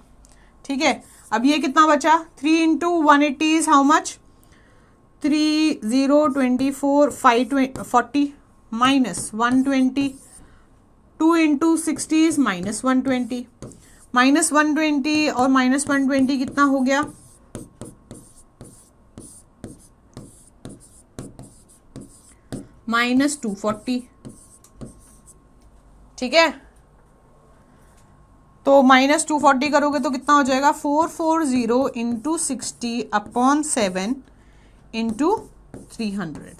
ठीक है, अब ये कितना बचा 3 into 180 is how much 3 0 24 5 40 minus 120, 2 into 60 is minus 120, minus 120 और माइनस 120 कितना हो गया माइनस 240। ठीक है, तो माइनस 240 करोगे तो कितना हो जाएगा 440 इंटू 60/7 इंटू 300।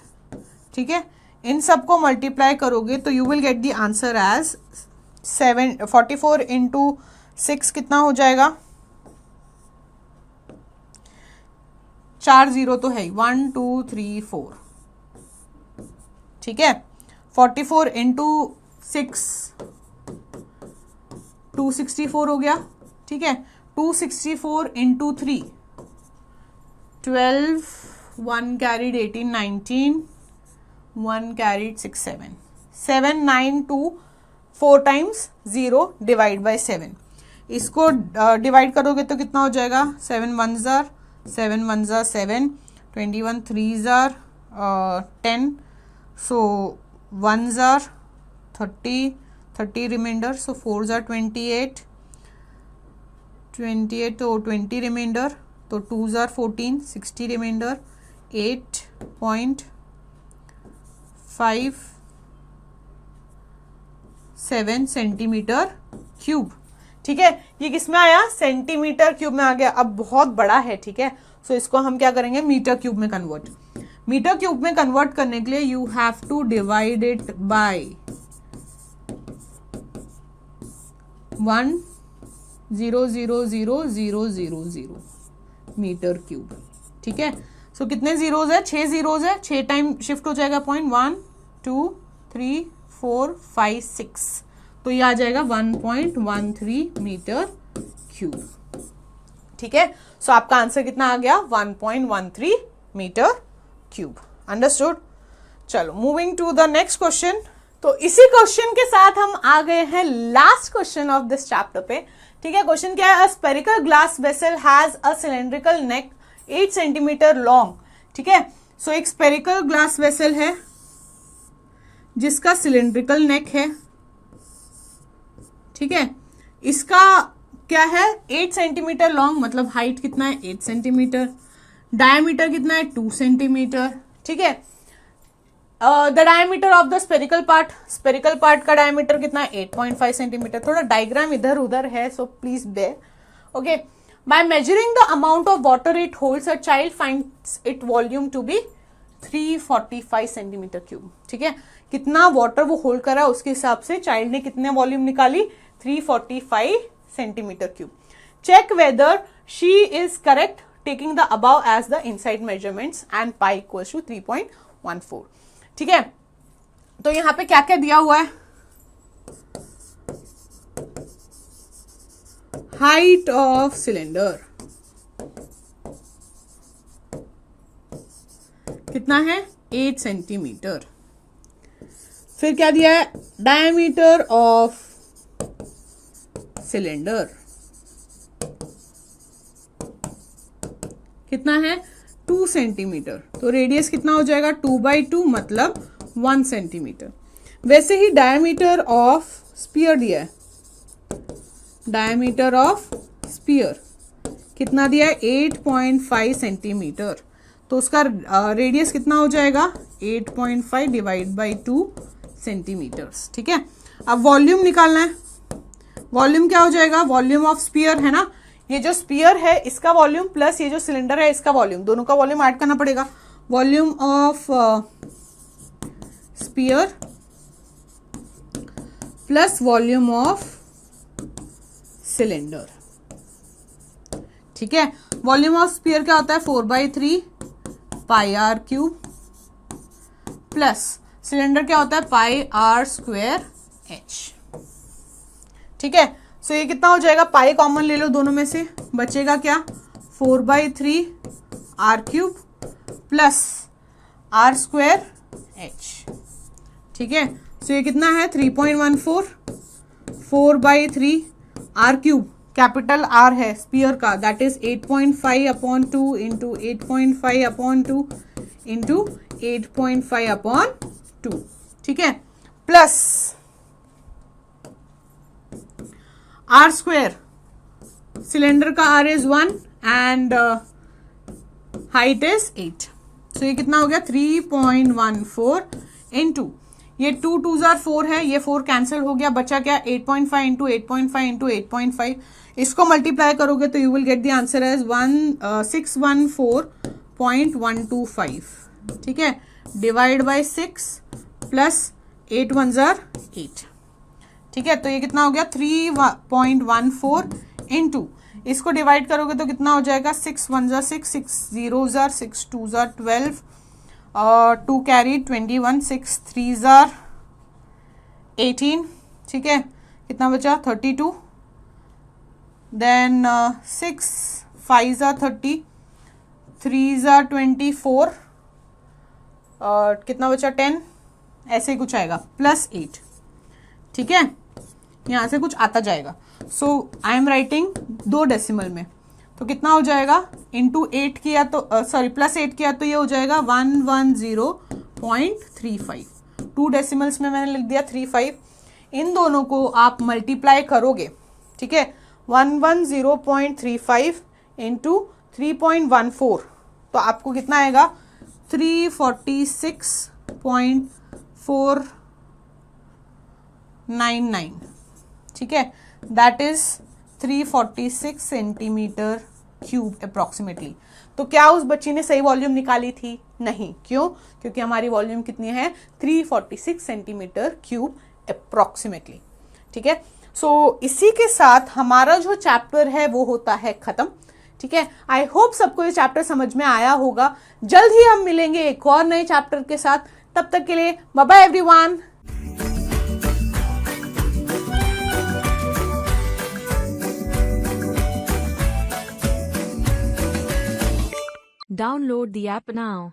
ठीक है, इन सबको मल्टीप्लाई करोगे तो you will get the answer as 44 into 6 कितना हो जाएगा 4 0 तो है 1 2 3 4। ठीक है, 44 इंटू 6 264 हो गया। ठीक है, 264 into 3 12, 1 carried 18 19, 1 carried 6 7 7 9 2 4 times 0 divide by 7। इसको डिवाइड करोगे तो कितना हो जाएगा 7 1s are 7 1s are 7, 21 3s are 10, so 1s are 30 remainder, so 4s are 28 तो 20 remainder, तो 2s are 14 60 remainder 8.57 centimetre cube. ठीक है, ये किसमें आया सेंटीमीटर क्यूब में आ गया। अब बहुत बड़ा है, ठीक है, सो इसको हम क्या करेंगे मीटर क्यूब में कन्वर्ट। मीटर क्यूब में कन्वर्ट करने के लिए you have to divide it by 1,000,000 metre cube. ठीक है, सो कितने जीरोज है 6 जीरोज है, 6 टाइम शिफ्ट हो जाएगा पॉइंट 1 2 3 4 5 6, तो ये आ जाएगा 1.13 मीटर क्यूब। ठीक है, सो आपका आंसर कितना आ गया 1.13 मीटर क्यूब। अंडरस्टूड। चलो moving to the next question. तो इसी क्वेश्चन के साथ हम आ गए हैं last question of this chapter पे। ठीक है, क्वेश्चन क्या है, a spherical glass vessel has a cylindrical neck 8 centimetre long. ठीक है, सो एक स्पेरिकल ग्लास वेसल है जिसका सिलेंड्रिकल नेक है। ठीक है, इसका क्या है 8 सेंटीमीटर लॉन्ग, मतलब हाइट कितना है 8 सेंटीमीटर, डायमीटर कितना है 2 सेंटीमीटर। ठीक है, the diameter of the spherical part का डायमीटर कितना है 8.5 सेंटीमीटर। थोड़ा डायग्राम इधर उधर है, so please bear. Okay, by measuring the amount of water it holds a child finds it volume to be 345 centimetre cube. ठीक है, कितना वाटर वो होल्ड करा उसके हिसाब से चाइल्ड ने कितने वॉल्यूम निकाली 345 centimetre cube. Check whether she is correct taking the above as the inside measurements and pi equals to 3.14। ठीक है, तो यहां पे क्या क्या दिया हुआ है, हाइट ऑफ सिलेंडर कितना है 8 सेंटीमीटर। फिर क्या दिया है डायमीटर ऑफ सिलेंडर कितना है 2 सेंटीमीटर, तो रेडियस कितना हो जाएगा 2/2 मतलब 1 सेंटीमीटर। वैसे ही डायमीटर ऑफ स्पीयर दिया है, डायमीटर ऑफ स्पीयर कितना दिया है 8.5 सेंटीमीटर, तो उसका रेडियस कितना हो जाएगा 8.5 डिवाइड बाई 2 सेंटीमीटर्स। ठीक है, अब वॉल्यूम निकालना है। वॉल्यूम क्या हो जाएगा, वॉल्यूम ऑफ स्पीयर है ना, ये जो स्पीयर है इसका वॉल्यूम प्लस ये जो सिलेंडर है इसका वॉल्यूम, दोनों का वॉल्यूम ऐड करना पड़ेगा। Volume of spear plus volume of cylinder. ठीक है, वॉल्यूम ऑफ स्फीयर क्या होता है 4/3 pi r cube plus cylinder क्या होता है पाई आर स्क्वायर एच। ठीक है, सो ये कितना हो जाएगा, पाई कॉमन ले लो दोनों में से, बचेगा क्या 4/3 R cube plus R square H. ठीक है, सो ये कितना है 3.14, 4/3 आर क्यूब कैपिटल आर है स्पीयर का, दैट इज 8.5/2 इंटू 8.5/2 इंटू 8.5/2। ठीक है, प्लस आर स्क्वायर, सिलेंडर का R is 1 and height is 8, so ये कितना हो गया 3.14 इंटू ये 2 2s are 4 है, ये 4 कैंसिल हो गया, बचा क्या 8.5 इंटू 8.5 इंटू 8.5। इसको मल्टीप्लाई करोगे तो you will get the answer as 614.125। ठीक है, divide by 6 plus 8 1s are 8। ठीक है, तो ये कितना हो गया 3.14 इंटू, इसको डिवाइड करोगे तो कितना हो जाएगा 6 1s are 6, 6 0s are 6 2s are 12 और 2 कैरी 21, 6 3s are 18। ठीक है, कितना बचा 32, then 6 5s are 30, 3s are 24 और कितना बचा 10, ऐसे ही कुछ आएगा प्लस 8। ठीक है, यहां से कुछ आता जाएगा, सो आई एम राइटिंग 2 डेसिमल में, तो कितना हो जाएगा इंटू 8 किया तो सॉरी प्लस 8 किया तो ये हो जाएगा 110.35। 2 डेसिमल्स में मैंने लिख दिया 35, इन दोनों को आप मल्टीप्लाई करोगे। ठीक है, 110.35 इंटू 3.14 तो आपको कितना आएगा 346.499। ठीक है, that is 346 centimetre cube approximately. तो क्या उस बच्ची ने सही वॉल्यूम निकाली थी? नहीं। क्यों? क्योंकि हमारी वॉल्यूम कितनी है 346 सेंटीमीटर क्यूब अप्रोक्सीमेटली। ठीक है, सो इसी के साथ हमारा जो चैप्टर है वो होता है खत्म। ठीक है, आई होप सबको ये चैप्टर समझ में आया होगा। जल्द ही हम मिलेंगे एक और नए चैप्टर के साथ, तब तक के लिए bye bye everyone. Download the app now.